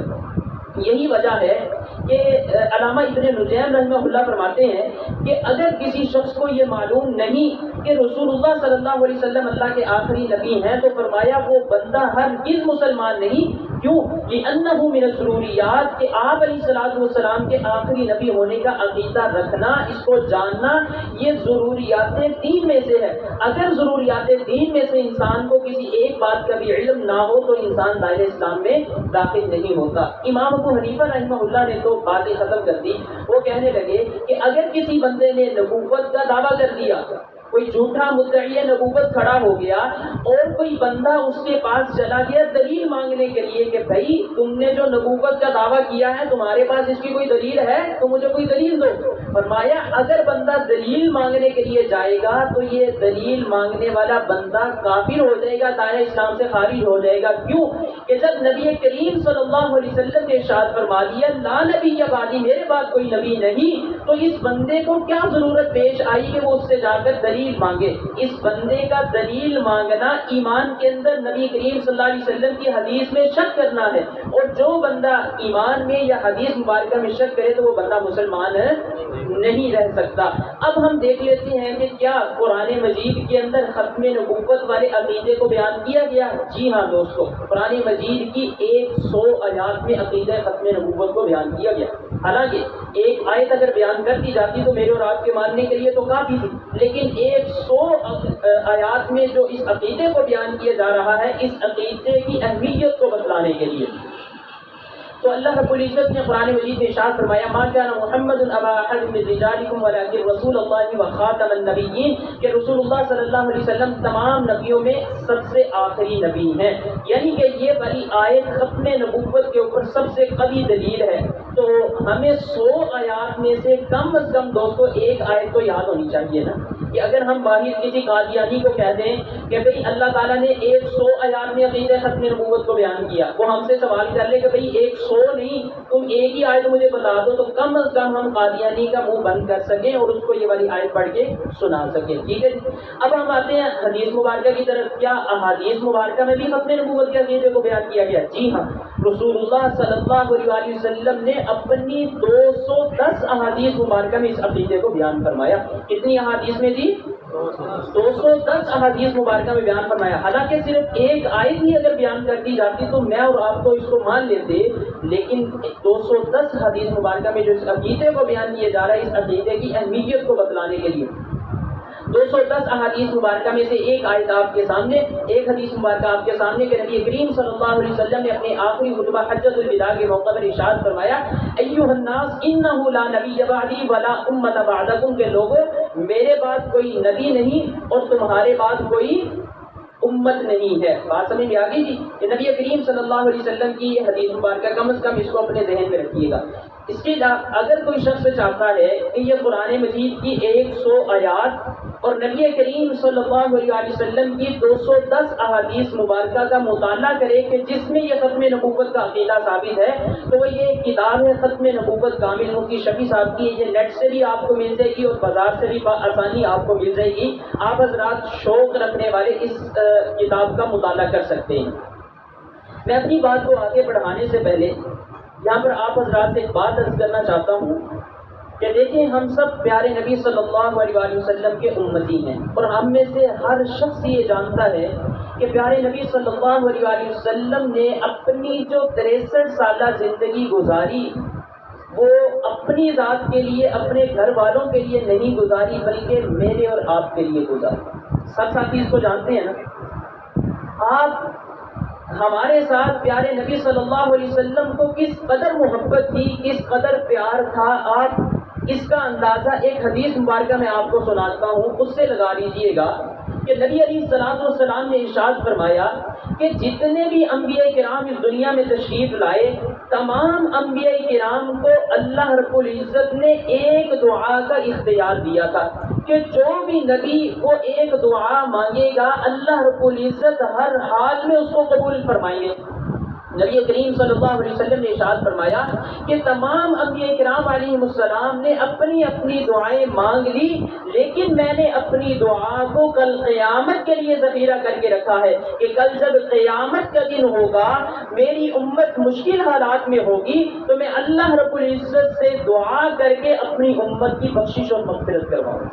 یہی وجہ ہے کہ علامہ ابن نجیم رحمہ اللہ فرماتے ہیں کہ اگر کسی شخص کو یہ معلوم نہیں کہ رسول اللہ صلی اللہ علیہ وسلم اللہ کے آخری نبی ہیں تو فرمایا وہ بندہ ہرگز مسلمان نہیں۔ کیوں؟ لأنہ من الضروریات، کہ آپ علیہ السلام کے آخری نبی ہونے کا عقیدہ رکھنا، اس کو جاننا، یہ ضروریات دین میں سے ہے۔ اگر ضروریات دین میں سے انسان کو کسی ایک بات کا بھی علم نہ ہو تو انسان دائرہ اسلام میں داخل نہیں ہوتا۔ امام ابو حنیفہ رحمہ اللہ نے تو بات ختم کر دی، وہ کہنے لگے کہ اگر کسی بندے نے نبوت کا دعویٰ کر دیا کوئی جھوٹا مدعی نبوت کھڑا ہو گیا اور کوئی بندہ اس کے پاس چلا گیا دلیل مانگنے کے لیے کہ بھائی تم نے جو نبوت کا دعویٰ کیا ہے تمہارے پاس اس کی کوئی دلیل ہے تو مجھے کوئی دلیل دو. فرمایا اگر بندہ دلیل مانگنے کے لیے جائے گا تو یہ دلیل مانگنے والا بندہ کافر ہو جائے گا, دائرہ اسلام سے خارج ہو جائے گا. کیوں کہ جب نبی کریم صلی اللہ علیہ وسلم نے ارشاد فرما دیا لا نبی یا بعدی, میرے بعد کوئی نبی نہیں, تو اس بندے کو کیا ضرورت پیش آئی کہ وہ اس سے جا کر دلیل مانگے. اس بندے کا دلیل مانگنا ایمان کے اندر نبی کریم صلی اللہ علیہ وسلم کی حدیث میں شک کرنا ہے, اور جو بندہ ایمان میں یا حدیث مبارکہ میں شک کرے تو وہ بندہ مسلمان نہیں رہ سکتا. اب ہم دیکھ لیتے ہیں کہ کیا قرآن مجید کے اندر ختم نبوت والے عقیدے کو بیان کیا گیا ہے. جی ہاں دوستو, قرآن مجید کی 100 آیات میں عقیدہ ختم نبوت کو بیان کیا گیا. حالانکہ ایک آیت اگر بیان کر دی جاتی تو میرے اور آپ کے ماننے کے لیے تو کافی تھی, لیکن 100 آیات میں جو اس عقیدے کو بیان کیا جا رہا ہے اس عقیدے کی اہمیت کو بتلانے کے لیے. تو اللہ رب العزت نے قرآن مجید میں ارشاد فرمایا ما کان محمد ابا احد من رجالکم ولکن رسول اللہ وخاتم النبیین, کہ رسول اللہ صلی اللہ علیہ وسلم تمام نبیوں میں سب سے آخری نبی ہیں. یعنی کہ یہ والی آیت ختم نبوت کے اوپر سب سے قوی دلیل ہے. تو ہمیں 100 آیات میں سے کم از کم دوستو ایک آیت تو یاد ہونی چاہیے نا, کہ اگر ہم باہر کسی قادیانی کو کہہ دیں کہ بھئی اللہ تعالیٰ نے 100 آیات میں عقیدہ ختم نبوت کو بیان کیا, وہ ہم سے سوال کر لے کہ بھئی 100 نہیں تم ایک ہی آیت مجھے بتا دو, تو کم از کم ہم قادیانی کا منہ بند کر سکیں اور اس کو یہ والی آیت پڑھ کے سنا سکیں. ٹھیک ہے, اب ہم آتے ہیں حدیث مبارکہ کی طرف. کیا احادیث مبارکہ میں بھی ختم نبوت کے عقیدے کو بیان کیا گیا؟ جی ہاں, رسول اللہ صلی اللہ علیہ وسلم نے اپنی 210 احادیث مبارکہ میں اس عقیدے کو بیان فرمایا. کتنی احادیث میں جی؟ 210 احادیث مبارکہ میں بیان فرمایا. حالانکہ صرف ایک آیت ہی اگر بیان کر دی جاتی تو میں اور آپ تو اس کو مان لیتے, لیکن 210 حدیث مبارکہ میں جو اس عقیدے کو بیان کیا جا رہا ہے اس عقیدے کی اہمیت کو بتلانے کے لیے 210 احادیث مبارکہ میں سے ایک آیت آپ کے سامنے, ایک حدیث مبارکہ آپ کے سامنے کہ نبی کریم صلی اللہ علیہ وسلم نے اپنے آخری خطبہ حجۃ الوداع کے موقع پر ارشاد فرمایا ایھا الناس انہ لا نبی بعدی ولا امۃ بعدکم, کہ لوگوں میرے بعد کوئی نبی نہیں اور تمہارے بعد کوئی امت نہیں ہے. بات سمجھ میں آ گئی جی؟ کہ نبی کریم صلی اللہ علیہ وسلم کی یہ حدیث مبارکہ کم از کم اس کو اپنے ذہن میں رکھیے گا. اس کے اگر کوئی شخص چاہتا ہے کہ یہ قرآن مجید کی 100 آیات اور نبی کریم صلی اللہ علیہ وسلم کی 210 احادیث مبارکہ کا مطالعہ کرے کہ جس میں یہ ختم نبوت کا عقیدہ ثابت ہے, تو وہ یہ کتاب ہے ختم نبوت کامل مفتی شفیع صاحب کی. یہ نیٹ سے بھی آپ کو مل جائے گی اور بازار سے بھی آسانی آپ کو مل جائے گی. آپ حضرات شوق رکھنے والے اس کتاب کا مطالعہ کر سکتے ہیں. میں اپنی بات کو آگے بڑھانے سے پہلے یہاں پر آپ حضرات سے ایک بات عرض کرنا چاہتا ہوں کہ دیکھیں ہم سب پیارے نبی صلی اللہ علیہ وسلم کے امتی ہیں, اور ہم میں سے ہر شخص یہ جانتا ہے کہ پیارے نبی صلی اللہ علیہ وسلم نے اپنی جو 63 سالہ زندگی گزاری وہ اپنی ذات کے لیے, اپنے گھر والوں کے لیے نہیں گزاری, بلکہ میرے اور آپ کے لیے گزاری. سب ساتھی اس کو جانتے ہیں نا. آپ ہمارے ساتھ پیارے نبی صلی اللہ علیہ وسلم کو کس قدر محبت تھی, کس قدر پیار تھا, آپ اس کا اندازہ ایک حدیث مبارکہ میں آپ کو سناتا ہوں, اس سے لگا لیجئے گا کہ نبی علیہ الصلوۃ والسلام نے ارشاد فرمایا کہ جتنے بھی انبیاء کرام اس دنیا میں تشریف لائے, تمام انبیاء کرام کو اللہ رب العزت نے ایک دعا کا اختیار دیا تھا کہ جو بھی نبی وہ ایک دعا مانگے گا اللہ رب العزت ہر حال میں اس کو قبول فرمائیں گے. نبی کریم صلی اللہ علیہ وسلم نے ارشاد فرمایا کہ تمام انبیاء کرام علیہ السلام نے اپنی اپنی دعائیں مانگ لی, لیکن میں نے اپنی دعا کو کل قیامت کے لیے ذخیرہ کر کے رکھا ہے کہ کل جب قیامت کا دن ہوگا, میری امت مشکل حالات میں ہوگی, تو میں اللہ رب العزت سے دعا کر کے اپنی امت کی بخشش اور مغفرت کرواؤں.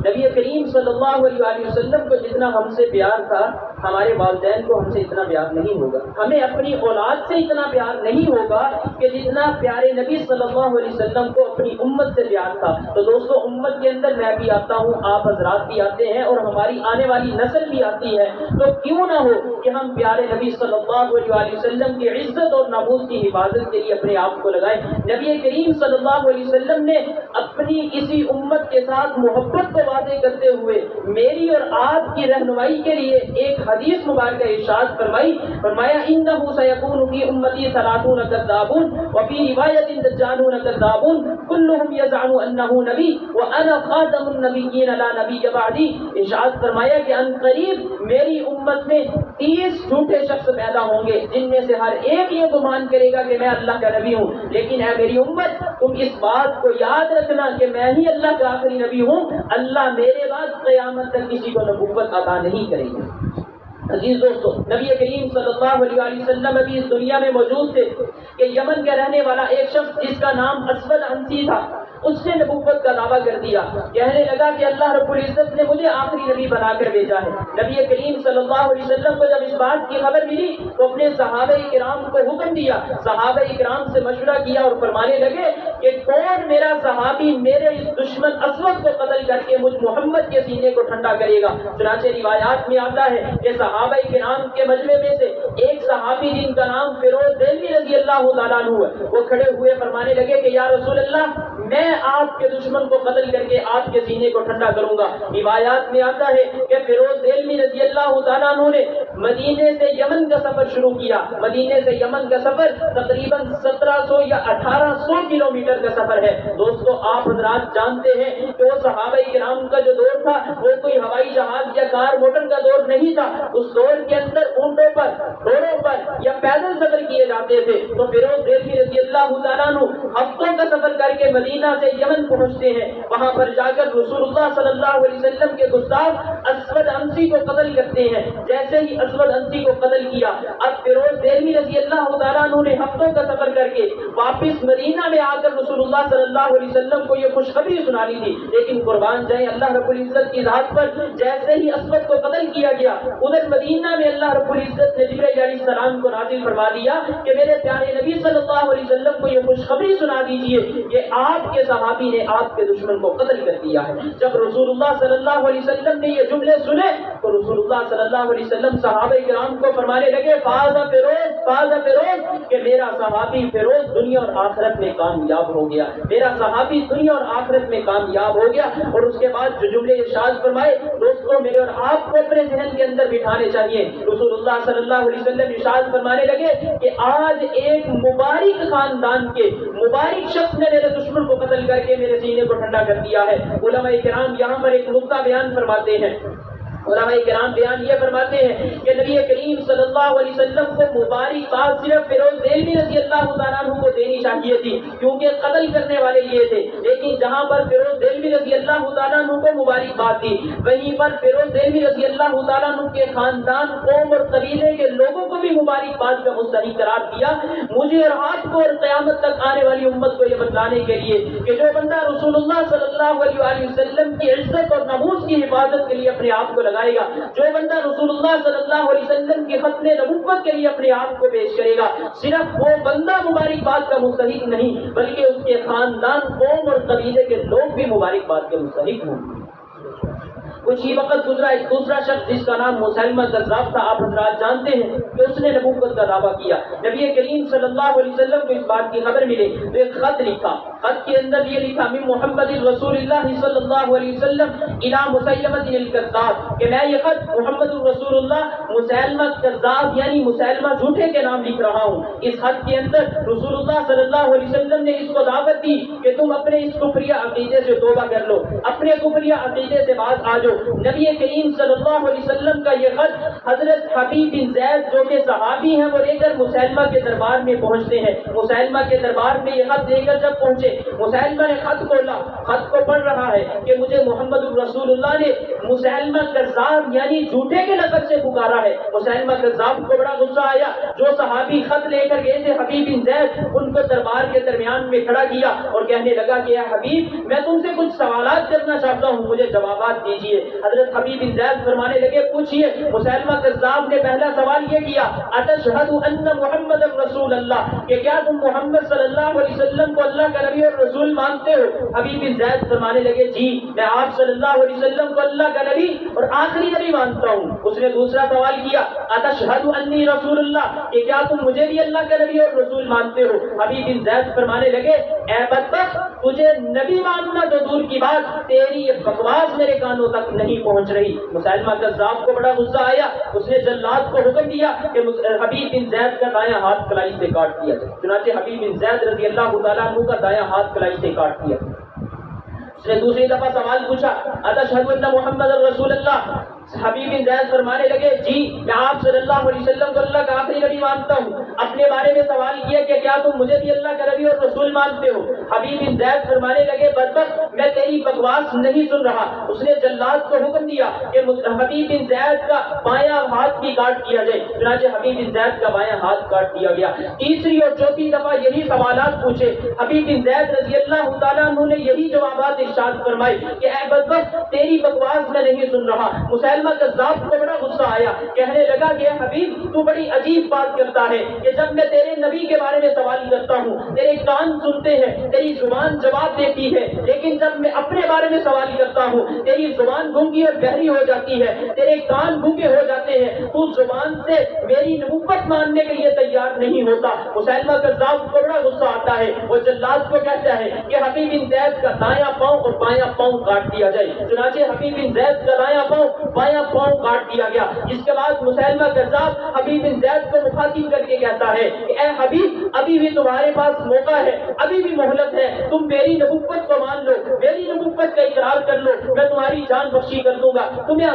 نبی کریم صلی اللہ علیہ وسلم کو جتنا ہم سے پیار تھا ہمارے والدین کو ہم سے اتنا پیار نہیں ہوگا، ہمیں اپنی اولاد سے اتنا پیار نہیں ہوگا کہ جتنا پیارے نبی صلی اللہ علیہ وسلم کو اپنی امت سے پیار تھا۔ تو دوستو، امت کے اندر میں بھی آتا ہوں، آپ حضرات بھی آتے ہیں، اور ہماری آنے والی نسل بھی آتی ہے، تو کیوں نہ ہو کہ ہم پیارے نبی صلی اللہ علیہ وسلم کی عزت اور ناموس کی حفاظت کے لیے اپنے آپ کو لگائیں۔ نبی کریم صلی اللہ علیہ وسلم نے اپنی اسی امت کے ساتھ محبت کو واضح کرتے ہوئے میری اور آپ کی رہنمائی کے لیے ایک حدیث مبارکہ ارشاد فرمایا انہ سیکون فی امتی ثلاثون کذابون وفی روایت دجالون کذابون کلہم یزعم انہ نبی وانا خاتم النبیین لا نبی بعدی۔ ارشاد فرمایا کہ ان قریب میری امت میں 30 جھوٹے شخص پیدا ہوں گے، جن میں سے ہر ایک یہ گمان کرے گا کہ میں اللہ کا نبی ہوں، لیکن اے میری امت، تم اس بات کو یاد رکھنا کہ میں ہی اللہ کا آخری نبی ہوں، اللہ میرے بعد قیامت تک کسی کو نبوت عطا نہیں کرے گا۔ عزیز دوستو، نبی کریم صلی اللہ علیہ وسلم ابھی اس دنیا میں موجود تھے کہ یمن کا رہنے والا ایک شخص جس کا نام اسود عنسی تھا، اس نے نبوت کا دعویٰ کر دیا، کہنے لگا کہ اللہ رب العزت نے مجھے آخری نبی بنا کر بھیجا ہے۔ نبی کریم صلی اللہ علیہ وسلم کو جب اس بات کی خبر ملی تو اپنے صحابہ کرام کو حکم دیا، صحابہ کرام سے مشورہ کیا اور فرمانے لگے کہ کون میرا صحابی میرے اس دشمن اسود کو قتل کر کے مجھ محمد کے سینے کو ٹھنڈا کرے گا۔ چنانچہ روایات میں آتا ہے کہ صحابہ کرام کے مجمع میں سے ایک صحابی جن کا نام فیروز دہلوی رضی اللہ تعالیٰ عنہ ہے، وہ کھڑے ہوئے فرمانے لگے کہ یا رسول اللہ، میں آپ کے دشمن کو قتل کر کے آپ کے سینے کو ٹھنڈا کروں گا۔ روایات میں آتا ہے کہ فیروز دہلوی رضی اللہ تعالیٰ عنہ نے مدینے سے یمن کا سفر شروع کیا۔ مدینے سے یمن کا سفر تقریباً 1700 یا 1800 کلومیٹر کا سفر ہے۔ دوستو، آپ حضرات جانتے ہیں کہ وہ صحابہ کرام کا جو دور تھا وہ کوئی ہوائی جہاز یا کار موٹر کا دور نہیں تھا۔ اس دور کے اندر اونٹوں پر، گھوڑوں پر یا پیدل سفر کیے جاتے تھے۔ تو فیروز دہلوی رضی اللہ تعالیٰ عنہ ہفتوں کا سفر کر کے مدینہ سے یمن پہنچتے ہیں، وہاں پر جا کر رسول اللہ صلی اللہ علیہ وسلم کے گستاخ اسود عنسی کو قتل کرتے ہیں۔ جیسے ہی اسود عنسی کو قتل کیا، اب فیروز دہلوی رضی اللہ تعالیٰ عنہ نے ہفتوں کا سفر کر کے واپس مدینہ میں آ کر رسول اللہ صلی اللہ علیہ وسلم کو یہ خوشخبری سنانی تھی، لیکن قربان جائیں اللہ رب العزت کی ذات پر، جیسے ہی اسود کو قتل کیا گیا، ادھر مدینہ میں اللہ رب العزت نے جبرائیل علیہ السلام کو نازل فرما دیا کہ میرے پیارے نبی صلی اللہ علیہ وسلم کو یہ خوشخبری سنا دیجیے کہ آپ کے صحابی نے آپ کے دشمن کو قتل کر دیا ہے۔ جب رسول اللہ صلی اللہ علیہ وسلم نے یہ جملے سنے تو رسول اللہ صلی اللہ علیہ وسلم صحابہ کرام کو فرمانے لگے فاز فیروز کہ میرا صحابی فیروز دنیا اور آخرت میں کامیاب ہو گیا، میرا صحابی دنیا اور آخرت میں کامیاب ہو گیا۔ اور اس کے بعد جو جملے ارشاد فرمائے دوستوں، میرے اور آپ کو اپنے ذہن کے اندر بٹھانے چاہیے۔ رسول اللہ صلی اللہ علیہ وسلم ارشاد فرمانے لگے کہ آج ایک مبارک خاندان کے مبارک شخص نے میرے دشمن کو قتل کر کے میرے سینے کو ٹھنڈا کر دیا ہے۔ علماء کرام یہاں پر ایک نقطہ بیان فرماتے ہیں، علماء کرام بیان یہ فرماتے ہیں کہ نبی کریم صلی اللہ علیہ وسلم کو مبارک بات صرف فیروز دہلوی رضی اللہ تعالیٰ عنہ کو دینی چاہیے تھی، کیونکہ قتل کرنے والے یہ تھے، لیکن جہاں پر فیروز دہلوی رضی اللہ تعالیٰ عنہ کو مبارک بات تھی، وہیں پر فیروز دہلوی رضی اللہ تعالیٰ عنہ کے خاندان، قوم اور قبیلے کے لوگوں کو بھی مبارک بات کا مستحق قرار دیا، مجھے اور آپ کو اور قیامت تک آنے والی امت کو یہ بتلانے کے لیے کہ جو بندہ رسول اللہ صلی اللہ علیہ وسلم کی عزت اور ناموس کی حفاظت کے لیے اپنے آپ کو لگائے گا، جو بندہ رسول اللہ صلی اللہ علیہ وسلم کی ختم نبوت کے لیے اپنے آپ کو پیش کرے گا، صرف وہ بندہ مبارک بات کا مستحق نہیں بلکہ اس کے خاندان، قوم اور قبیلے کے لوگ بھی مبارک بات کے مستحق ہوں گے۔ کچھ ہی وقت گزرا، ایک دوسرا شخص جس کا نام مسیلمہ کذاب تھا، آپ حضرات جانتے ہیں کہ اس نے نبوت کا دعویٰ کیا۔ نبی کریم صلی اللہ علیہ وسلم کو اس بات کی خبر ملی تو ایک خط لکھا، خط کے اندر یہ لکھا من محمد رسول اللہ صلی اللہ علیہ وسلم الی مسیلمہ الکذاب، کہ میں یہ خط محمد رسول اللہ مسیلمہ کذاب یعنی مسیلمہ جھوٹے کے نام لکھ رہا ہوں۔ اس خط کے اندر رسول اللہ صلی اللہ علیہ وسلم نے اس کو دعوت دی کہ تم اپنے اس کفریہ عقیدے سے توبہ کر لو، اپنے کفریہ عقیدے سے باز آ جاؤ۔ نبی کریم صلی اللہ علیہ وسلم کا یہ خط حضرت حبیب بن زید جو کہ صحابی ہیں وہ لے کر مسیلمہ کے دربار میں پہنچتے ہیں۔ مسیلمہ کے دربار میں یہ خط لے کر جب پہنچے، مسیلمہ نے خط کھولا، خط کو پڑھ رہا ہے کہ مجھے محمد رسول اللہ نے مسیلمہ کذاب یعنی جھوٹے کے لقب سے پکارا ہے۔ مسیلمہ کذاب کو بڑا غصہ آیا، جو صحابی خط لے کر گئے تھے حبیب بن زید، ان کو دربار کے درمیان میں کھڑا کیا اور کہنے لگا کہ اے حبیب، میں تم سے کچھ سوالات کرنا چاہتا ہوں، مجھے جوابات دیجیے۔ حضرت حبیب بن زید فرمانے لگے پوچھئے، مسیلمہ کذاب نے پہلا سوال یہ کیا، اتشہد ان محمد رسول اللہ، کہ کیا تم محمد صلی اللہ علیہ وسلم کو اللہ کا نبی اور رسول مانتے ہو؟ حبیب بن زید فرمانے لگے جی میں آپ صلی اللہ علیہ وسلم کو اللہ کا نبی اور آخری نبی مانتا ہوں۔ اس نے دوسرا سوال کیا، اتشہد انی رسول اللہ، کہ کیا تم مجھے بھی اللہ کا نبی اور رسول مانتے ہو؟ حبیب بن زید فرمانے لگے اے بدبخت، تجھے نبی ماننا تو دور کی بات، تیری یہ بکواس میرے کانوں تک نہیں پہنچ رہی۔ مسیلمہ کذاب کو بڑا غصہ آیا، اس نے جلاد کو حکم دیا کہ حبیب بن زید کا دایاں ہاتھ کلائی سے کاٹ دیا جائے۔ چنانچہ حبیب بن زید رضی اللہ تعالیٰ عنہ کا دایاں ہاتھ کلائی سے کاٹ دیا۔ اس نے دوسری دفعہ سوال پوچھا، اتشہد ان محمد رسول اللہ، حبیب بن زید فرمانے لگے جی میں آپ صلی اللہ علیہ وسلم کو اللہ کا آخری نبی مانتا ہوں۔ اپنے بارے میں سوال کیا کہ کیا تم مجھے بھی اللہ کا نبی اور رسول مانتے ہو؟ حبیب بن زید فرمانے لگے بدبخت، میں تیری بکواس نہیں سن رہا۔ اس نے جلاد کو حکم دیا کہ حبیب بن زید کا بایاں ہاتھ بھی کاٹ دیا جائے۔ چنانچہ حبیب بن زید کا بایاں ہاتھ کاٹ دیا گیا۔ تیسری اور چوتھی دفعہ یہی سوالات پوچھے، حبیب بن زید رضی اللہ تعالیٰ عنہ نے یہی جوابات ارشاد فرمائے کہ اے بدبخت، تیری بکواس میں نہیں سن رہا۔ مسیلمہ کذاب کو بڑا غصہ آیا، کہنے لگا کہ حبیب تو بڑی عجیب بات کرتا ہے کہ جب میں تیرے نبی کے بارے میں سوال کرتا ہوں تیرے کان سنتے ہیں، تیری زبان جواب دیتی ہے، لیکن جب میں اپنے بارے میں سوال کرتا ہوں تیری زبان گونگی اور بہری ہو جاتی ہے، تیرے کان گونگے ہو جاتے ہیں، تو زبان سے میری نبوت ماننے کے لیے تیار نہیں ہوتا۔ مسیلمہ کذاب کو بڑا غصہ آتا ہے، وہ جلاد کو کہتا ہے کہ حبیب بن زید کا دایاں پاؤں اور بایاں پاؤں کاٹ دیا جائے۔ چنانچہ حبیب بن زید کا دایاں پاؤں بایاں پاؤں کاٹ دیا گیا۔ اس کے بعد مسیلمہ کذاب حبیب بن زید کو مخاطب کر کے کہتا ہے کہ اے حبیب، ابھی بھی تمہارے پاس موقع ہے، ابھی بھی مہلت ہے، تم میری نبوت کو مان لو، میری نبوت کا اقرار کر لو، میں تمہاری جان بخشی کر دوں گا،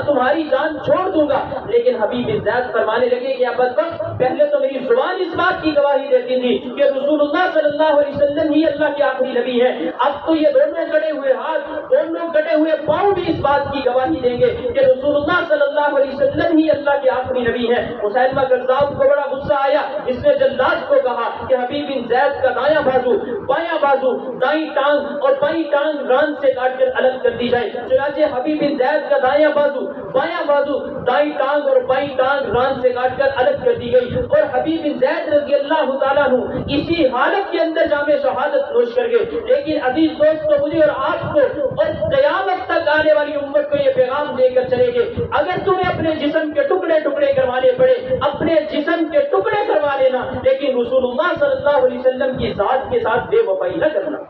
تمہاری جان چھوڑ دوں گا۔ لیکن حبیب بن زید فرمانے لگے کہ بدبخت، پہلے تو میری زبان اس بات کی گواہی دیتی تھی کہ رسول اللہ صلی اللہ علیہ وسلم ہی اللہ کے آخری نبی ہے، اب تو یہ دونوں کٹے ہوئے ہاتھ، دونوں کٹے ہوئے پاؤں بھی اس بات کی گواہی دیں گے کہ رسول اللہ صلی اللہ علیہ وسلم ہی اللہ کے آخری نبی ہے۔ مسیلمہ کذاب کو بڑا غصہ آیا، اس نے جلاد کو کہا کہ حبیب بن زید کا دایاں بازو، بایاں بازو، دائیں ٹانگ اور بائیں ٹانگ ران سے کاٹ کر الگ کر دی جائے۔ چنانچہ حبیب بن زید کا دایاں بازو، بایاں بازو، دائیں ٹانگ اور بائیں ٹانگ ران سے کاٹ کر الگ کر دی گئی، اور حبیب بن زید رضی اللہ تعالیٰ عنہ اسی حالت کے اندر جام شہادت نوش کر گئے۔ لیکن عزیز دوستو، مجھے اور آپ کو اور قیامت تک آنے والی امت کو یہ پیغام دے کر چلے گے، اگر تمہیں اپنے جسم کے ٹکڑے ٹکڑے کروانے پڑے، اپنے جسم کے ٹکڑے کروا لینا، لیکن رسول اللہ صلی اللہ علیہ وسلم کی ذات کے ساتھ بے وفائی نہ کرنا۔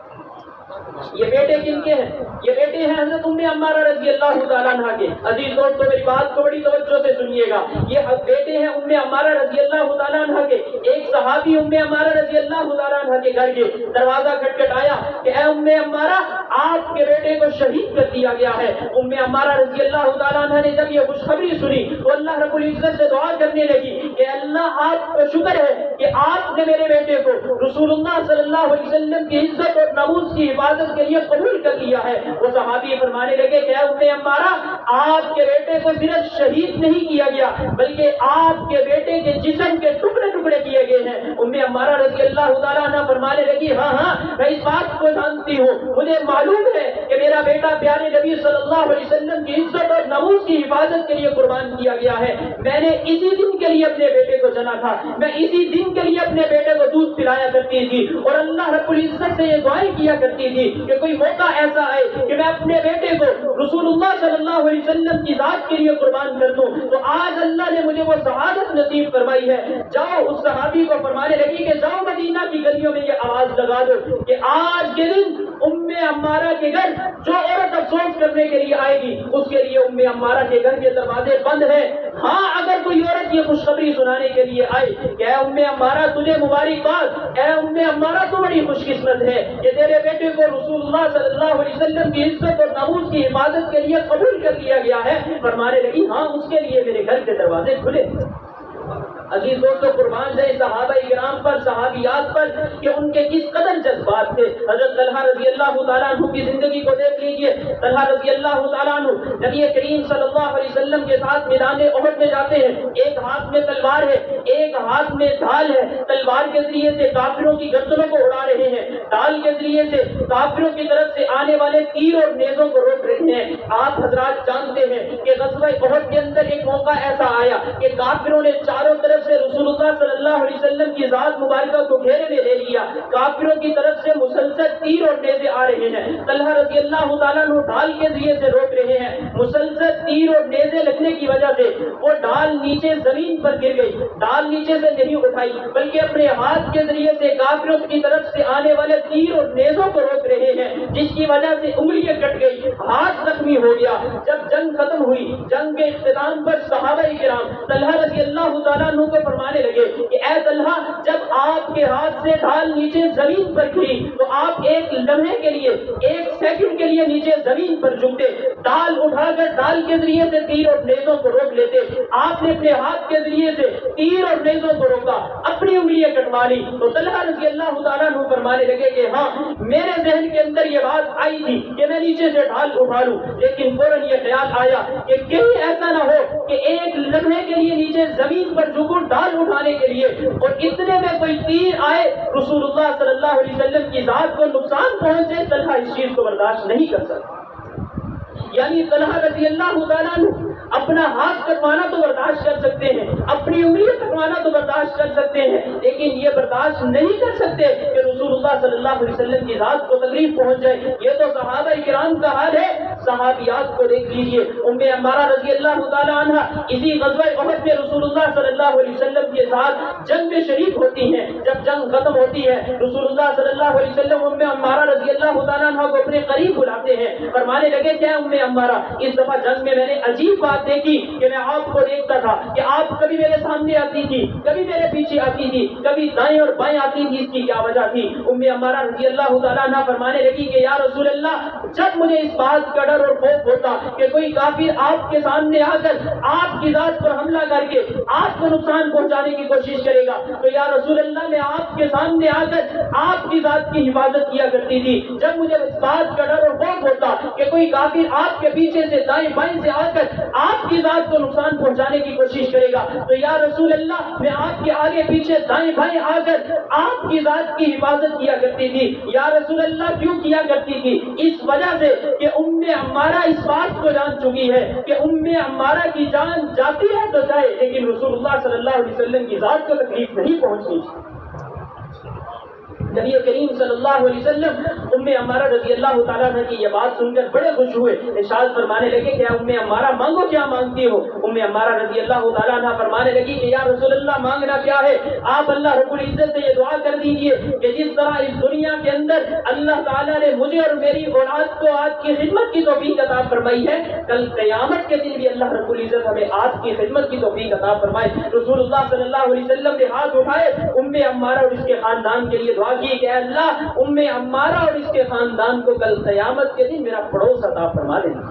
یہ بیٹے کن کے ہیں؟ یہ بیٹے ہیں حضرت ام عمارہ رضی اللہ تعالیٰ عنہ کے۔ عزیز دوستو، میری بات کو بڑی توجہ سے سنیے گا، یہ بیٹے ہیں ام عمارہ رضی اللہ تعالیٰ عنہ کے۔ ایک صحابی ام عمارہ رضی اللہ تعالیٰ عنہ کے گھر کے دروازہ کھٹکھٹایا کہ اے ام عمارہ، آپ کے بیٹے کو شہید کر دیا گیا ہے۔ ام عمارہ رضی اللہ تعالیٰ عنہ نے جب یہ خوشخبری سنی تو اللہ رب العزت سے دعا کرنے لگی کہ اللہ، آپ کا شکر ہے کہ آپ نے میرے بیٹے کو رسول اللہ صلی اللہ علیہ وسلم کی عزت اور ناموس کی حفاظت کے لیے قبول کر لیا ہے۔ وہ صحابی فرمانے لگے کہ اے ام عمارہ، آپ کے بیٹے کو صرف شہید نہیں کیا گیا بلکہ آپ کے بیٹے کے جسم کے ٹکڑے ٹکڑے کیے گئے ہیں۔ ام عمارہ رضی اللہ تعالیٰ عنہ فرمانے لگی ہاں ہاں، میں اس بات کو جانتی ہوں، مجھے معلوم ہے کہ میرا بیٹا پیارے نبی صلی اللہ علیہ وسلم کی عزت اور ناموس کی حفاظت کے لیے قربان کیا گیا ہے۔ میں نے اسی دن کے لیے اپنے بیٹے کو جنا تھا، میں اسی دن کے لیے اپنے بیٹے کو دودھ پلایا کرتی تھی، اور اللہ رب العزت سے یہ دعائیں کیا کرتی تھی کہ کوئی موقع ایسا آئے کہ میں اپنے بیٹے کو رسول اللہ صلی اللہ علیہ وسلم کی ذات کے لیے قربان کر دوں۔ تو آج اللہ نے مجھے وہ سعادت نصیب فرمائی ہے۔ جاؤ، اس صحابی کو فرمانے لگی کہ جاؤ مدینہ کی گلیوں میں یہ آواز لگا دو کہ آج کے دن ام عمارہ کے گھر جو عورت افسوس کرنے کے لیے آئے گی اس کے لیے ام عمارہ کے گھر کے دروازے بند ہیں۔ ہاں، اگر کوئی عورت یہ خوشخبری سنانے کے لیے آئے کہ اے ام عمارہ، تجھے مبارکباد، اے ام عمارہ تو بڑی خوش قسمت ہے کہ تیرے بیٹے کو رسول اللہ صلی اللہ علیہ وسلم کی عزت اور ناموس کی حفاظت کے لیے قبول کر لیا گیا ہے، فرمانے لگی ہاں، اس کے لیے میرے گھر کے دروازے کھلے۔ عزیز دوستوں قربان جائے صحابہ کرام پر صحابیات پر کہ ان کے کس قدر جذبات تھے. حضرت طلحہ رضی اللہ تعالیٰ عنہ کی زندگی کو دیکھ لیجئے. طلحہ رضی اللہ تعالیٰ عنہ نبی کریم صلی اللہ علیہ وسلم کے ساتھ میدان احد میں جاتے ہیں. ایک ہاتھ میں تلوار ہے, ایک ہاتھ میں ڈھال ہے. تلوار کے ذریعے سے کافروں کی گردنوں کو اڑا رہے ہیں, ڈھال کے ذریعے سے کافروں کی طرف سے آنے والے تیر اور نیزوں کو روک رہے ہیں. آپ حضرات جانتے ہیں کہ غزوہ احد کے اندر ایک موقع ایسا آیا کہ کافروں نے چاروں طرف سے رسول اللہ صلی اللہ علیہ وسلم کی ذات مبارکہ کو گھیرے میں لے لیا. کافروں کی طرف سے مسلسل تیر اور نیزے آ رہے ہیں. طلحہ رضی اللہ تعالیٰ عنہ ڈھال کے ذریعے سے روک رہے ہیں. مسلسل تیر اور نیزے لگنے کی وجہ سے وہ ڈھال نیچے زمین پر گر گئی. ڈھال نیچے سے نہیں اٹھائی بلکہ اپنے ہاتھ کے ذریعے سے کافروں کی طرف سے آنے والے تیر اور نیزوں کو روک رہے ہیں, جس کی وجہ سے انگلیاں کٹ گئی, ہاتھ زخمی ہو گیا. جب جنگ ختم ہوئی, جنگ کے اختتام پر صحابہ کرام طلحہ رضی اللہ تعالیٰ عنہ کو فرمانے لگے کہ اے طلحہ, جب آپ کے ہاتھ سے ڈھال نیچے زمین پر گری تو آپ ایک لمحے کے لیے, ایک سیکنڈ کے لیے نیچے زمین پر جھکتے, ڈھال اٹھا کر ڈھال کے ذریعے سے تیر اور نیزوں کو روک لیتے. آپ نے اپنے ہاتھ کے ذریعے سے تیر اور نیزوں کو روکا, اپنی انگلیاں کٹوا لی. تو طلحہ رضی اللہ تعالیٰ عنہ فرمانے لگے کہ ہاں, میرے ذہن کے اندر یہ بات آئی تھی کہ میں نیچے سے ڈھال اٹھا لوں, لیکن فوراً یہ خیال آیا کہ کہیں ایسا نہ ہو کہ ایک لمحے کے لیے نیچے زمین پر جھکوں ڈھال اٹھانے کے لیے اور اتنے میں کوئی تیر آئے, رسول اللہ صلی اللہ علیہ وسلم کی ذات کو نقصان پہنچے. طلحہ اس چیز کو برداشت نہیں کر سکتا. یعنی طلحہ رضی اللہ تعالیٰ عنہ اپنا ہاتھ کٹوانا تو برداشت کر سکتے ہیں, اپنی انگلیاں کٹوانا تو برداشت کر سکتے ہیں, لیکن یہ برداشت نہیں کر سکتے کہ رسول اللہ صلی اللہ علیہ وسلم کی ذات کو تکلیف پہنچ جائے. یہ تو صحابہ کرام کا حال ہے. صحابیات کو دیکھ لیجئے. ام عمارہ رضی اللہ تعالیٰ عنہ اسی غزوہ احد میں رسول اللہ صلی اللہ علیہ وسلم کے ساتھ جنگ میں شریک ہوتی ہیں. جب جنگ ختم ہوتی ہے رسول اللہ صلی اللہ علیہ وسلم ام عمارہ رضی اللہ تعالیٰ عنہ کو اپنے قریب بلاتے ہیں. فرمانے لگے کہ ام عمارہ, اس دفعہ جنگ میں میں نے عجیب بات دیکھی کہ میں آپ کو دیکھتا تھا کہ آپ کبھی میرے سامنے آتی تھی, کبھی میرے پیچھے آتی تھی, کبھی دائیں اور بائیں آتی تھی. اس کی کیا وجہ تھی؟ ام عمارہ رضی اللہ تعالیٰ عنہ فرمانے لگی کہ یا رسول اللہ, جب مجھے اس بات کا ڈر اور خوف ہوتا کہ کوئی کافر آپ کے سامنے آ کر آپ کی ذات پر حملہ کر کے آپ کو نقصان پہنچانے کی کوشش کرے گا, تو یا رسول اللہ میں آپ کے سامنے آ کر آپ کی ذات کی حفاظت کیا کرتی تھی. جب مجھے اس بات کا ڈر اور خوف ہوتا کہ کوئی کافر آپ کے پیچھے سے دائیں بائیں سے آ کر آپ کی ذات کو نقصان پہنچانے کی کوشش کرے گا, تو یا رسول اللہ میں آپ کے آگے پیچھے دائیں بائیں آ کر آپ کی ذات کی حفاظت کیا کرتی تھی. یا رسول اللہ کیوں کیا کرتی تھی؟ اس وجہ سے کہ ام عمارہ اس بات کو جان چکی ہے کہ ام عمارہ کی جان جاتی ہے تو جائے, لیکن رسول اللہ صلی اللہ علیہ وسلم کی ذات کو تکلیف نہیں پہنچنی. نبی کریم صلی اللہ علیہ وسلم ام عمارہ رضی اللہ تعالیٰ عنہ کی یہ بات سن کر بڑے خوش ہوئے. ارشاد فرمانے لگے کہ ام عمارہ مانگو, کیا مانگتی ہو؟ ام عمارہ رضی اللہ تعالیٰ عنہ فرمانے لگی کہ یا رسول اللہ مانگنا کیا ہے؟ آپ اللہ رب العزت سے یہ دعا کر دیجئے کہ جس طرح اس دنیا کے اندر اللہ تعالیٰ نے مجھے اور میری اولاد کو آپ کی خدمت کی توفیق عطا فرمائی ہے, کل قیامت کے دن بھی اللہ رب العزت ہمیں آپ کی خدمت کی توفیق عطا فرمائے. رسول اللہ صلی اللہ علیہ وسلم نے ہاتھ اٹھائے, ام عمارہ اور اس کے خاندان کے لیے دعا کی کہ اللہ ام عمارہ اور اس کے خاندان کو کل قیامت کے دن میرا پڑوس عطا فرما دینا.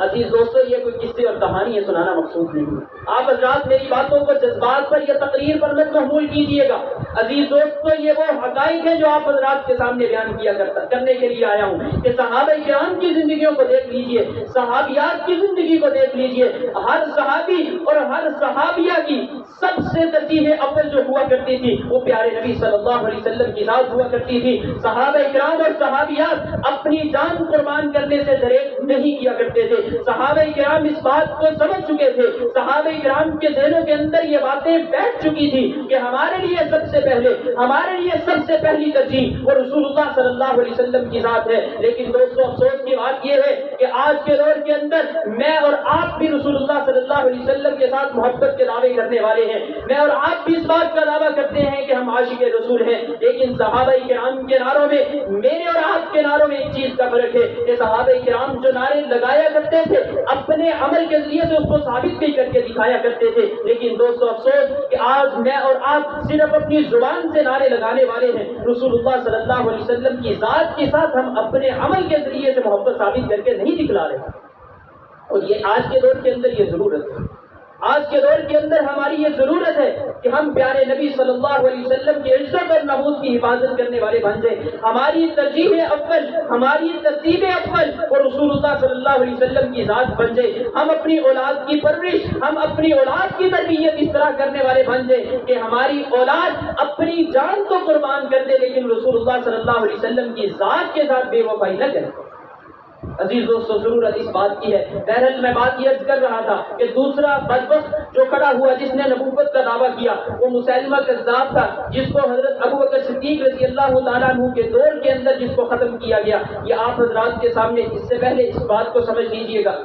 عزیز دوستو, یہ کوئی قصے اور کہانی سنانا مقصود نہیں ہے. آپ حضرات میری باتوں کو جذبات پر یا تقریر پر مت محمول کیجیے گا. عزیز دوستو, یہ وہ حقائق ہیں جو آپ حضرات کے سامنے بیان کیا کرنے کے لیے آیا ہوں کہ صحابہ کرام کی زندگیوں کو دیکھ لیجئے, صحابیات کی زندگی کو دیکھ لیجئے. ہر صحابی اور ہر صحابیہ کی سب سے ترجیح اول جو ہوا کرتی تھی وہ پیارے نبی صلی اللہ علیہ وسلم کی ذات ہوا کرتی تھی. صحابہ کرام اور صحابیات اپنی جان قربان کرنے سے دریغ نہیں کیا کرتے تھے. صحابہ کرام اس بات کو سمجھ چکے تھے, صحابہ کرام کے ذہنوں کے اندر یہ باتیں بیٹھ چکی تھی کہ ہمارے لیے سب سے پہلے, ہمارے لیے سب سے پہلی ترجیح وہ رسول اللہ صلی اللہ علیہ وسلم کی ذات ہے. لیکن دوستو, افسوس کی بات یہ ہے کہ آج کے دور کے اندر میں اور آپ بھی رسول اللہ صلی اللہ علیہ وسلم کے ساتھ محبت کے دعوے کرنے والے ہیں. میں اور آپ بھی اس بات کا دعویٰ کرتے ہیں کہ ہم عاشق رسول ہیں, لیکن صحابہ کرام کے نعروں میں, میرے اور آپ کے نعروں میں ایک چیز کا فرق ہے کہ صحابہ کرام جو نعرے لگایا کرتے تھے اپنے عمل کے ذریعے سے اس کو ثابت بھی کر کے دکھایا کرتے تھے. لیکن دوستو افسوس کہ آج میں اور آپ صرف اپنی زبان سے نعرے لگانے والے ہیں, رسول اللہ صلی اللہ علیہ وسلم کی ذات کے ساتھ ہم اپنے عمل کے ذریعے سے محبت ثابت کر کے نہیں دکھلا رہے. اور یہ آج کے دور کے اندر یہ ضرورت ہے. آج کے دور کے اندر ہماری یہ ضرورت ہے کہ ہم پیارے نبی صلی اللہ علیہ وسلم کی عزت اور ناموس کی حفاظت کرنے والے بن جائیں. ہماری ترجیح اول، ہماری ترتیب اول اور رسول اللہ صلی اللہ علیہ وسلم کی ذات بن جائے. ہم اپنی اولاد کی پرورش، ہم اپنی اولاد کی تربیت اس طرح کرنے والے بن جائیں کہ ہماری اولاد اپنی جان کو قربان کر دے لیکن رسول اللہ صلی اللہ علیہ وسلم کی ذات کے ساتھ بے وفائی نہ کرے. عزیز دوستو، ضرورت اس بات کی ہے. بہرحال میں بات یہ عرض کر رہا تھا کہ دوسرا بدبخت جو کھڑا ہوا جس نے نبوت کا دعویٰ کیا وہ مسیلمہ کذاب تھا، جس کو حضرت ابوبکر صدیق رضی اللہ تعالیٰ عنہ کے دور کے اندر جس کو ختم کیا گیا. یہ آپ حضرات کے سامنے اس سے پہلے اس بات کو سمجھ لیجئے گا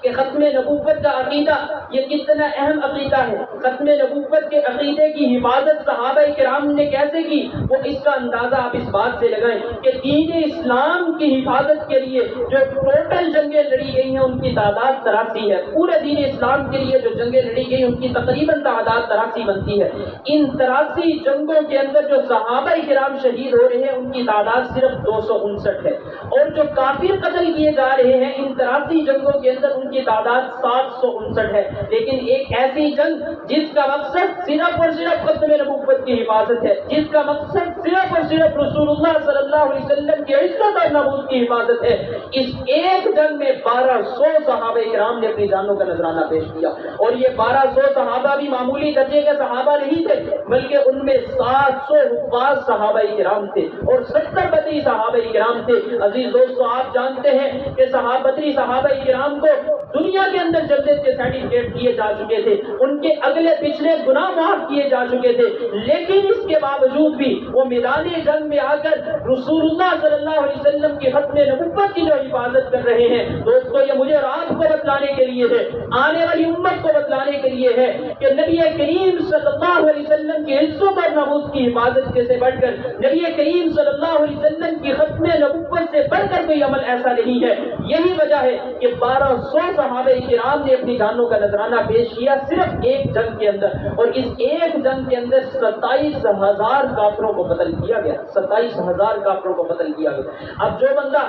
کہ ختم نبوت کا عقیدہ یہ کتنا اہم عقیدہ ہے. ختم نبوت کے عقیدے کی حفاظت صحابہ کرام نے کیسے کی، وہ اس کا اندازہ آپ اس بات سے لگائیں کہ دین اسلام کی حفاظت کے لیے جو ٹوٹل جنگیں لڑی گئی ہیں ان کی تعداد 83 ہے. پورے دین اسلام کے لیے جو جنگیں لڑی گئی ان کی تقریباً تعداد 83 بنتی ہے. ان 83 جنگوں کے اندر جو صحابہ کرام شہید ہو رہے ہیں ان کی تعداد صرف 259 ہے، اور جو کافر قتل کیے جا رہے ہیں ان 83 جنگوں کے اندر ان کی تعداد 759 ہے. لیکن ایک ایسی جنگ جس کا مقصد صرف اور صرف ختم نبوت کی حفاظت ہے، جس کا مقصد صرف اور صرف رسول اللہ صلی اللہ علیہ وسلم کی عزت اور ناموس کی حفاظت ہے، اس ایک جنگ میں 1200 صحابہ کرام نے اپنی جانوں کا نذرانہ پیش کیا. اور یہ 1200 صحابہ بھی معمولی درجے کے صحابہ نہیں تھے، بلکہ ان میں 700 حفاظ صحابہ کرام تھے اور 70 بدری صحابہ کرام تھے. عزیز دوستو، آپ جانتے ہیں کہ بدری صحابہ کرام کو دنیا کے اندر جنت کے سرٹیفکیٹ دیے جا چکے تھے، ان کے اگلے پچھلے گناہ معاف کیے جا چکے تھے، لیکن اس کے باوجود بھی وہ میدان جنگ میں آ کر رسول اللہ صلی اللہ علیہ وسلم کی ختم نبوت کی جو حفاظت کر رہے ہیں. دوستو، یہ مجھے اور آپ کو بتلانے کے لیے ہے، آنے والی امت کو بتلانے کے لیے ہے کہ نبی کریم صلی اللہ علیہ وسلم کی عزت اور ناموس کی حفاظت سے بڑھ کر، نبی کریم صلی اللہ علیہ وسلم کی ختم نبوت سے بڑھ کر کوئی عمل ایسا نہیں ہے. یہی وجہ ہے کہ 1200 صحابہ کرام نے اپنی جانوں کا نذرانہ پیش کیا صرف ایک جنگ کے اندر، اور اس ایک جنگ کے اندر 27,000 کافروں کو قتل کیا گیا. 27,000 کافروں کو قتل کیا گیا. اب جو بندہ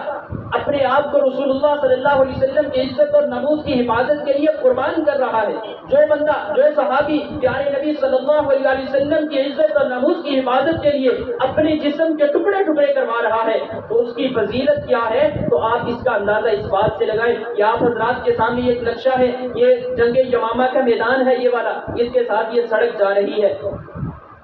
اپنے آپ کو رسول اللہ صلی اللہ علیہ وسلم کی عزت اور ناموس کی حفاظت کے لیے قربان کر رہا ہے، جو بندہ، جو صحابی پیارے نبی صلی اللہ علیہ وسلم کی عزت اور ناموس کی حفاظت کے لیے اپنے جسم کے ٹکڑے ٹکڑے کروا رہا ہے، تو اس کی فضیلت کیا ہے، تو آپ اس کا اندازہ اس بات سے لگائیں. یہ آپ حضرات کے سامنے ایک نقشہ ہے، یہ جنگ یمامہ کا میدان ہے، یہ والا، اس کے ساتھ یہ سڑک جا رہی ہے.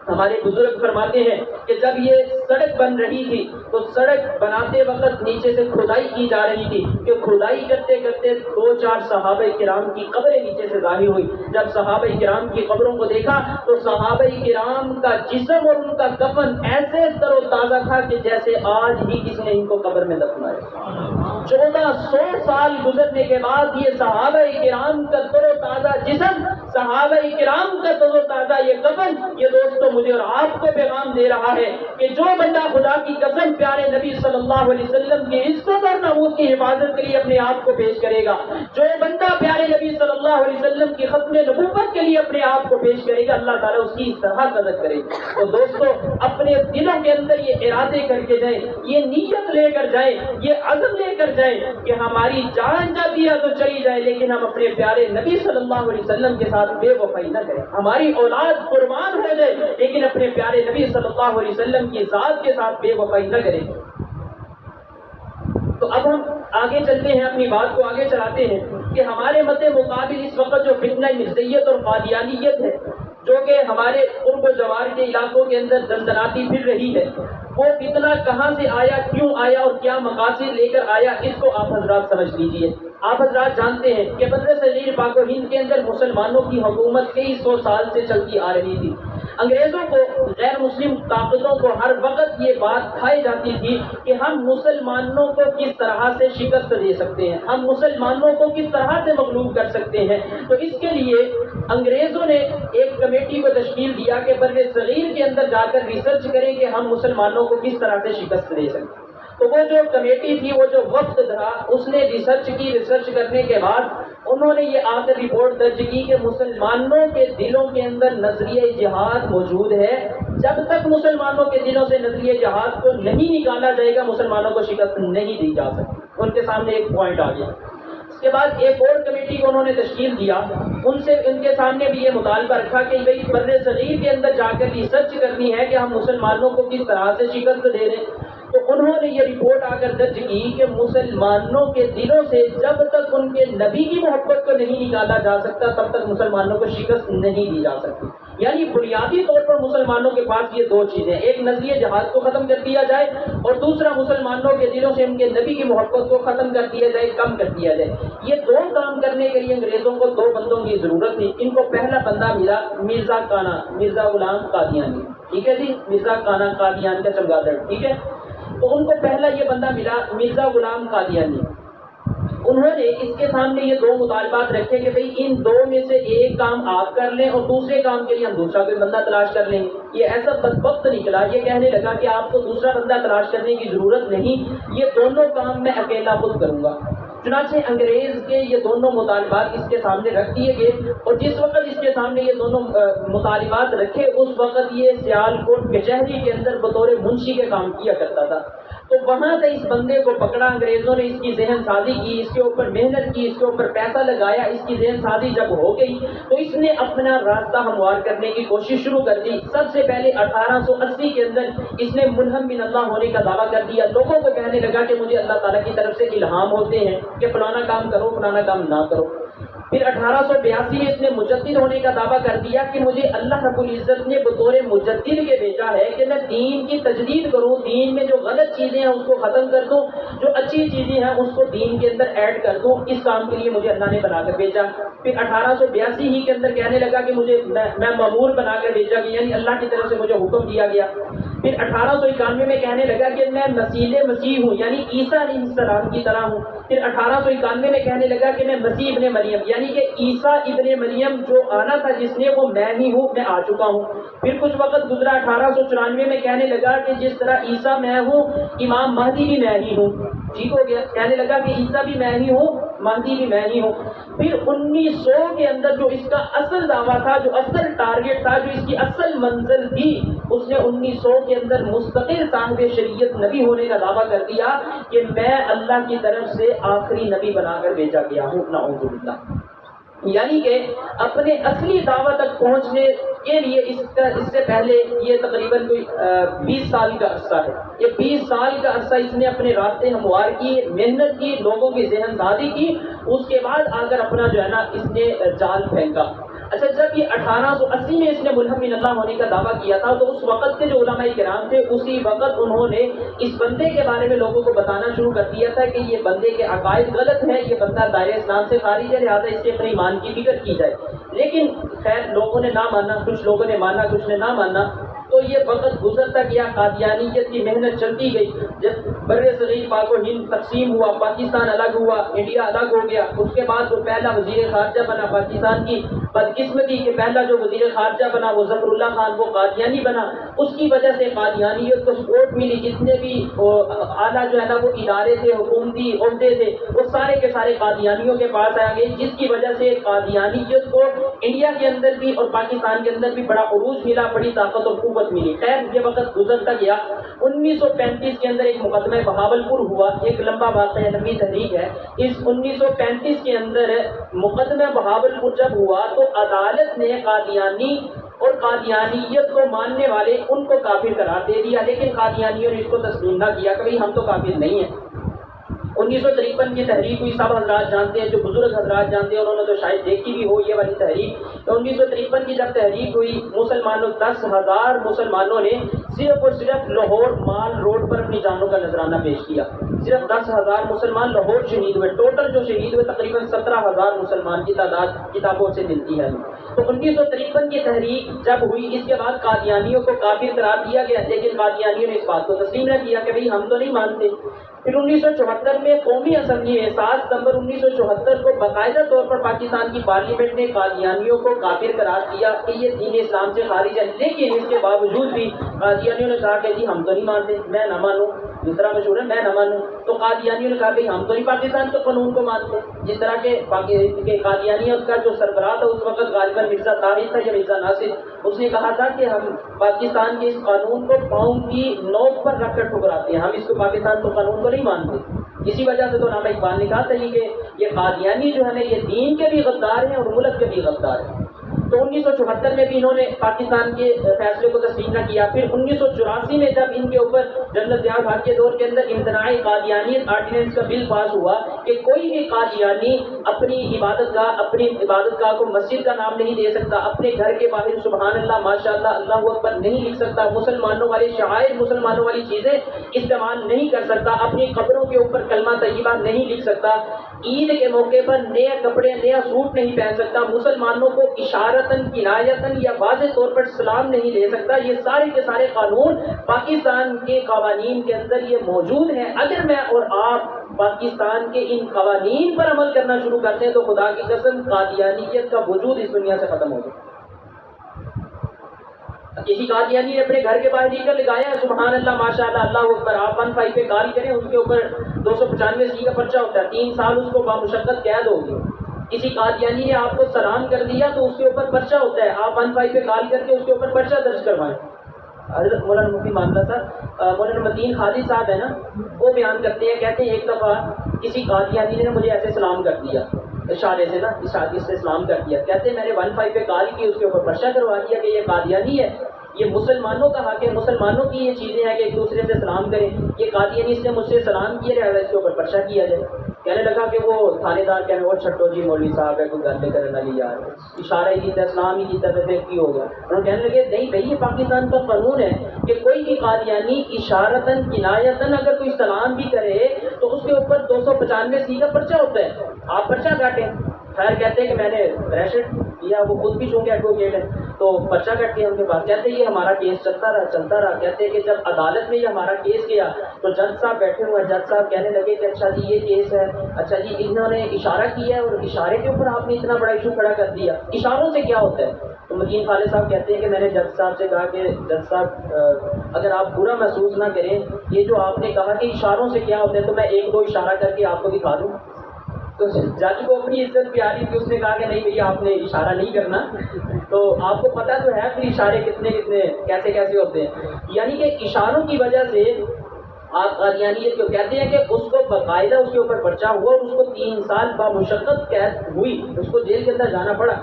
ہمارے بزرگ فرماتے ہیں کہ جب یہ سڑک بن رہی تھی تو سڑک بناتے وقت نیچے سے کھدائی کی جا رہی تھی کہ کھدائی کرتے کرتے 2-4 صحابہ کرام کی قبریں نیچے سے ظاہر ہوئی. جب صحابہ کرام کی قبروں کو دیکھا تو صحابہ کرام کا جسم اور ان کا کفن ایسے تر و تازہ تھا کہ جیسے آج ہی کسی نے ان کو قبر میں دفنایا. 1400 سال گزرنے کے بعد یہ صحابہ کرام کا تر و تازہ جسم، صحابہ کرام کا تر و تازہ یہ کفن، یہ دوستوں مجھے اور آپ کو پیغام دے رہا ہے کہ جو بندہ خدا کی قسم پیارے نبی صلی اللہ علیہ وسلم کی عزت اور ناموس کی حفاظت کے لیے اپنے آپ کو پیش کرے گا، جو بندہ پیارے نبی صلی اللہ علیہ وسلم کی ختم نبوت کے لیے اپنے آپ کو پیش کرے گا، اللہ تعالیٰ اس کی اس طرح قدر کرے گا. تو دوستو، اپنے دلوں کے اندر یہ ارادے کر کے جائیں، یہ نیت لے کر جائیں، یہ عزم لے کر جائیں کہ ہماری جان جاتی ہے تو چلی جائے لیکن ہم اپنے پیارے نبی صلی اللہ علیہ وسلم کے ساتھ بے وفائی نہ کریں. ہماری اولاد قربان ہو جائے لیکن اپنے پیارے نبی صلی اللہ علیہ وسلم کی ذات کے ساتھ بے وفائی نہ کریں. تو اب ہم آگے چلتے ہیں، اپنی بات کو آگے چلاتے ہیں کہ ہمارے مد مقابل اس وقت جو فتنہ مرزائیت اور قادیانیت ہے جو کہ ہمارے قرب و جوار کے علاقوں کے اندر دندناتی پھر رہی ہے، وہ فتنہ کہاں سے آیا، کیوں آیا اور کیا مقاصد لے کر آیا، اس کو آپ حضرات سمجھ لیجئے. آپ حضرات جانتے ہیں کہ بر صغیر پاک و ہند کے اندر مسلمانوں کی حکومت کئی 100 سال سے چلتی آ رہی تھی. انگریزوں کو، غیر مسلم طاقتوں کو ہر وقت یہ بات کھائی جاتی تھی کہ ہم مسلمانوں کو کس طرح سے شکست دے سکتے ہیں، ہم مسلمانوں کو کس طرح سے مغلوب کر سکتے ہیں. تو اس کے لیے انگریزوں نے ایک کمیٹی کو تشکیل دیا کہ بر صغیر کے اندر جا کر ریسرچ کریں کہ ہم مسلمانوں کو کس طرح سے شکست دے سکتے. تو وہ جو کمیٹی تھی، وہ جو وفد تھا، اس نے ریسرچ کی. ریسرچ کرنے کے بعد انہوں نے یہ آ کر رپورٹ درج کی کہ مسلمانوں کے دلوں کے اندر نظریہ جہاد موجود ہے. جب تک مسلمانوں کے دلوں سے نظریہ جہاد کو نہیں نکالا جائے گا مسلمانوں کو شکست نہیں دی جا سکتی. ان کے سامنے ایک پوائنٹ آ گیا. اس کے بعد ایک اور کمیٹی کو انہوں نے تشکیل دیا، ان کے سامنے بھی یہ مطالبہ رکھا کہ بھائی بر صغیر کے اندر جا کر ریسرچ کرنی ہے کہ ہم مسلمانوں کو کس طرح سے شکست دے رہے ہیں۔ تو انہوں نے یہ رپورٹ آ کر درج کی کہ مسلمانوں کے دلوں سے جب تک ان کے نبی کی محبت کو نہیں نکالا جا سکتا تب تک مسلمانوں کو شکست نہیں دی جا سکتی۔ یعنی بنیادی طور پر مسلمانوں کے پاس یہ دو چیزیں، ایک نظریہ جہاد کو ختم کر دیا جائے اور دوسرا مسلمانوں کے دلوں سے ان کے نبی کی محبت کو ختم کر دیا جائے، کم کر دیا جائے۔ یہ دو کام کرنے کے لیے انگریزوں کو دو بندوں کی ضرورت تھی۔ ان کو پہلا بندہ ملا مرزا کانا، مرزا غلام قادیانی، ٹھیک ہے جی، مرزا کانا قادیان کا چمگادڑ، ٹھیک ہے۔ تو ان کو پہلا یہ بندہ ملا مرزا غلام قادیانی۔ انہوں نے اس کے سامنے یہ دو مطالبات رکھے کہ بھئی ان دو میں سے ایک کام آپ کر لیں اور دوسرے کام کے لیے ہم دوسرا کوئی بندہ تلاش کر لیں گے۔ یہ ایسا بدبخت نکلا، یہ کہنے لگا کہ آپ کو دوسرا بندہ تلاش کرنے کی ضرورت نہیں، یہ دونوں کام میں اکیلا خود کروں گا۔ چنانچہ انگریز کے یہ دونوں مطالبات اس کے سامنے رکھ دیے گئے، اور جس وقت اس کے سامنے یہ دونوں مطالبات رکھے اس وقت یہ سیالکوٹ کچہری کے اندر بطور منشی کے کام کیا کرتا تھا۔ تو وہاں سے اس بندے کو پکڑا انگریزوں نے، اس کی ذہن سازی کی، اس کے اوپر محنت کی، اس کے اوپر پیسہ لگایا، اس کی ذہن سازی جب ہو گئی تو اس نے اپنا راستہ ہموار کرنے کی کوشش شروع کر دی۔ سب سے پہلے 1880 کے اندر اس نے ملہم من اللہ ہونے کا دعویٰ کر دیا، لوگوں کو کہنے لگا کہ مجھے اللہ تعالیٰ کی طرف سے الہام ہوتے ہیں کہ فلانا کام کرو فلانا کام نہ کرو۔ پھر 1882 میں اس نے مجدد ہونے کا دعویٰ کر دیا کہ مجھے اللہ رب العزت نے بطور مجدد کے بھیجا ہے کہ میں دین کی تجدید کروں، دین میں جو غلط چیزیں ہیں اس کو ختم کر دوں، جو اچھی چیزیں ہیں اس کو دین کے اندر ایڈ کر دوں، اس کام کے لیے مجھے اللہ نے بنا کر بھیجا۔ پھر 1882 ہی کے اندر کہنے لگا کہ مجھے میں مامور بنا کر بھیجا گیا، یعنی اللہ کی طرف سے مجھے حکم دیا گیا۔ پھر 1891 میں کہنے لگا کہ میں مسیح ہوں، یعنی عیسیٰ علیہ السلام کی طرح ہوں۔ پھر 1891 میں کہنے لگا کہ میں مسیح ابن مریم، یعنی کہ عیسیٰ ابن مریم جو آنا تھا جس نے، وہ میں ہی ہوں، میں آ چکا ہوں۔ پھر کچھ وقت گزرا، 1894 میں کہنے لگا کہ جس طرح عیسیٰ میں ہوں، امام مہدی بھی میں ہی ہوں، ٹھیک ہو گیا۔ کہنے لگا کہ عیسیٰ بھی میں ہی ہوں، مہدی بھی میں ہی ہوں۔ پھر 1900 کے اندر جو اس کا اصل دعویٰ تھا، جو اصل ٹارگٹ تھا، جو اس کی اصل منزل تھی، اس نے 1900 کے اندر مستقل صاحب شریعت نبی ہونے کا دعویٰ کر دیا کہ میں اللہ کی طرف سے آخری نبی بنا کر بھیجا گیا ہوں، نعوذ باللہ۔ یعنی کہ اپنے اصلی دعویٰ تک پہنچنے کے لیے اس سے پہلے یہ تقریباً کوئی 20 سال کا عرصہ ہے، یہ 20 سال کا عرصہ اس نے اپنے راستے ہموار کی، محنت کی، لوگوں کی ذہن سازی کی، اس کے بعد آ کر اپنا جو ہے نا اس نے جال پھینکا۔ اچھا، جب یہ 1880 میں اس نے ملہم من اللہ ہونے کا دعویٰ کیا تھا تو اس وقت کے جو علماء کرام تھے اسی وقت انہوں نے اس بندے کے بارے میں لوگوں کو بتانا شروع کر دیا تھا کہ یہ بندے کے عقائد غلط ہیں، یہ بندہ دائرہ اسلام سے خارج ہے، لہٰذا اس سے اپنے ایمان کی فکر کی جائے۔ لیکن خیر لوگوں نے نہ مانا، کچھ لوگوں نے مانا، کچھ نے نہ مانا۔ تو یہ وقت گزرتا گیا، قادیانیت کی محنت چلتی گئی۔ جب بر صغیر پاک و ہند تقسیم ہوا، پاکستان الگ ہوا، انڈیا الگ ہو گیا، اس کے بعد جو پہلا وزیر خارجہ بنا پاکستان کی بدقسمتی کہ پہلا جو وزیر خارجہ بنا وہ ظفر اللہ خان، وہ قادیانی بنا، اس کی وجہ سے قادیانیت کو سپورٹ ملی۔ جتنے بھی اعلیٰ جو ہے نا وہ ادارے تھے، حکومتی عہدے تھے، وہ سارے کے سارے قادیانیوں کے پاس آ گئے، جس کی وجہ سے قادیانیت کو انڈیا کے اندر بھی اور پاکستان کے اندر بھی بڑا عروج ملا، بڑی طاقت اور قوت ملی۔ خیر یہ وقت گزرتا گیا۔ 1935 کے اندر ایک مقدمہ بہاولپور ہوا، ایک لمبا واقعہ، لمبی تحریک ہے۔ اس 1935 کے اندر مقدمہ بہاولپور جب ہوا تو عدالت نے قادیانی اور قادیانیت کو ماننے والے ان کو کافر قرار دے دیا، لیکن قادیانیوں نے اس کو تسلیم نہ کیا کہ ہم تو کافر نہیں ہیں۔ 1953 کی تحریک ہوئی، سب حضرات جانتے ہیں، جو بزرگ حضرات جانتے ہیں، انہوں نے تو شاید دیکھی بھی ہو یہ والی تحریک۔ تو 1953 کی جب تحریک ہوئی، مسلمانوں 10,000 مسلمانوں نے صرف اور صرف لاہور مال روڈ پر اپنی جانوں کا نذرانہ پیش کیا۔ صرف 10,000 مسلمان لاہور شہید ہوئے، ٹوٹل جو شہید ہوئے تقریباً 17,000 مسلمان کی تعداد کتابوں سے ملتی ہے۔ تو 1953 کی تحریک جب ہوئی، اس کے بعد قادیانیوں کو کافر قرار دیا گیا، لیکن قادیانیوں نے اس بات کو تسلیم نہ کیا کہ بھئی ہم تو نہیں مانتے۔ پھر 1974 میں قومی اسمبلی میں 7 ستمبر 1974 کو باقاعدہ طور پر پاکستان کی پارلیمنٹ نے قادیانیوں کو کافر قرار دیا کہ یہ دین اسلام سے خارج ہے، لیکن اس کے باوجود بھی قادیانیوں نے کہا کہ جی ہم تو نہیں مانتے، میں نہ مانوں، دوسرا مشہور ہے میں نہ مانوں۔ تو قادیانیوں نے کہا کہ ہم تو نہیں پاکستان کے قانون کو مانتے، جس طرح کے قادیانیوں کا جو سربراہ تھا اس وقت غالباً مرزا طارق تھا یا مرزا ناصر، اس نے کہا تھا کہ ہم پاکستان کے اس قانون کو پاؤں کی نوک پر رکھ کر ٹھکراتے ہیں، ہم اس کو پاکستان کے قانون کو نہیں مانتے۔ اسی وجہ سے تو علامہ اقبال نے کہا تھا کہ یہ قادیانی جو ہے نا یہ دین کے بھی غدار ہیں اور ملک کے بھی غدار ہیں. تو 1974 میں بھی انہوں نے پاکستان کے فیصلے کو تسلیم نہ کیا. پھر 1984 میں جب ان کے اوپر جنرل ضیاء الحق کے دور کے اندر امتناع قادیانیت آرڈیننس کا بل پاس ہوا کہ کوئی بھی قادیانی اپنی عبادت گاہ کو مسجد کا نام نہیں دے سکتا, اپنے گھر کے باہر سبحان اللہ ماشاء اللہ اللہ اکبر نہیں لکھ سکتا, مسلمانوں والے شعائر مسلمانوں والی چیزیں استعمال نہیں کر سکتا, اپنی قبروں کے اوپر کلمہ طیبہ نہیں لکھ سکتا, عید کے موقع پر نئے کپڑے نیا سوٹ نہیں پہن سکتا, مسلمانوں کو اشارتاً کنایتاً یا واضح طور پر سلام نہیں دے سکتا. یہ سارے کے سارے قانون پاکستان کے قوانین کے اندر یہ موجود ہیں. اگر میں اور آپ پاکستان کے ان قوانین پر عمل کرنا شروع کرتے ہیں تو خدا کی قسم قادیانیت کا وجود اس دنیا سے ختم ہو گیا. کسی قادیانی نے اپنے گھر کے باہر لکھ کر لگایا ہے سبحان اللہ ماشاء اللہ اللہ اکبر, آپ 15 پہ کال کریں اس کے اوپر 295 کا پرچہ ہوتا ہے, 3 سال اس کو بامشقت قید ہوگی. کسی قادیانی نے آپ کو سلام کر دیا تو اس کے اوپر پرچہ ہوتا ہے, آپ 15 پہ کال کر کے اس کے اوپر پرچہ درج کروائیں. حضرت مولانا مفتی معاملہ صاحب مولانا مدین خالد صاحب ہے نا, وہ بیان کرتے ہیں, کہتے ہیں ایک دفعہ کسی قادیانی نے مجھے ایسے سلام کر دیا اشارے سے نا, اشارے سے سلام کر دیا. کہتے ہیں میں نے 15 پہ کال کی, اس کے اوپر پرچہ کروا دیا کہ یہ قادیانی ہے, یہ مسلمانوں کا حق ہے, مسلمانوں کی یہ چیزیں ہیں کہ ایک دوسرے سے سلام کریں, یہ قادیانی اس نے مجھ سے سلام کیا ہے اس کے اوپر پرچہ کیا جائے. کہنے لگا کہ وہ تھانے دار کہنے وہ چھٹو جی مولوی صاحب ہے کوئی گل کرنے والی یار, اشارہ ہی کیتا اسلام ہی کیتا تو پھر کی ہو گیا. انہوں نے کہنے لگے نہیں بھائی یہ پاکستان کا قانون ہے کہ کوئی بھی قادیانی اشارتاً کنایتاً اگر کوئی سلام بھی کرے تو اس کے اوپر 295 کا پرچہ ہوتا ہے, آپ پرچہ کاٹیں. خیر کہتے ہیں کہ میں نے ریشٹ کیا, وہ خود بھی چونکہ ایڈوکیٹ ہے تو پرچہ کٹ کے ان کے پاس. کہتے ہیں یہ ہمارا کیس چلتا رہا. کہتے ہیں کہ جب عدالت میں یہ ہمارا کیس گیا تو جج صاحب بیٹھے ہوئے, جج صاحب کہنے لگے کہ اچھا جی یہ کیس ہے, اچھا جی انہوں نے اشارہ کیا ہے اور اشارے کے اوپر آپ نے اتنا بڑا ایشو کھڑا کر دیا, اشاروں سے کیا ہوتا ہے؟ تو مدین خالد صاحب کہتے ہیں کہ میں نے جج صاحب سے کہا کہ جج صاحب اگر آپ برا محسوس نہ کریں, یہ جو آپ نے کہا کہ اشاروں سے کیا ہوتا ہے تو میں 1-2 اشارہ کر کے آپ کو دکھا دوں. تو جج کو اپنی عزت پیاری تھی, اس نے کہا کہ نہیں بھیا آپ نے اشارہ نہیں کرنا, تو آپ کو پتہ تو ہے پھر اشارے کتنے کیسے ہوتے ہیں. یعنی کہ اشاروں کی وجہ سے آپ قادیانیت کو کہتے ہیں کہ اس کو باقاعدہ اس کے اوپر پرچہ ہوا اور اس کو 3 سال بامشقت قید ہوئی, اس کو جیل کے اندر جانا پڑا.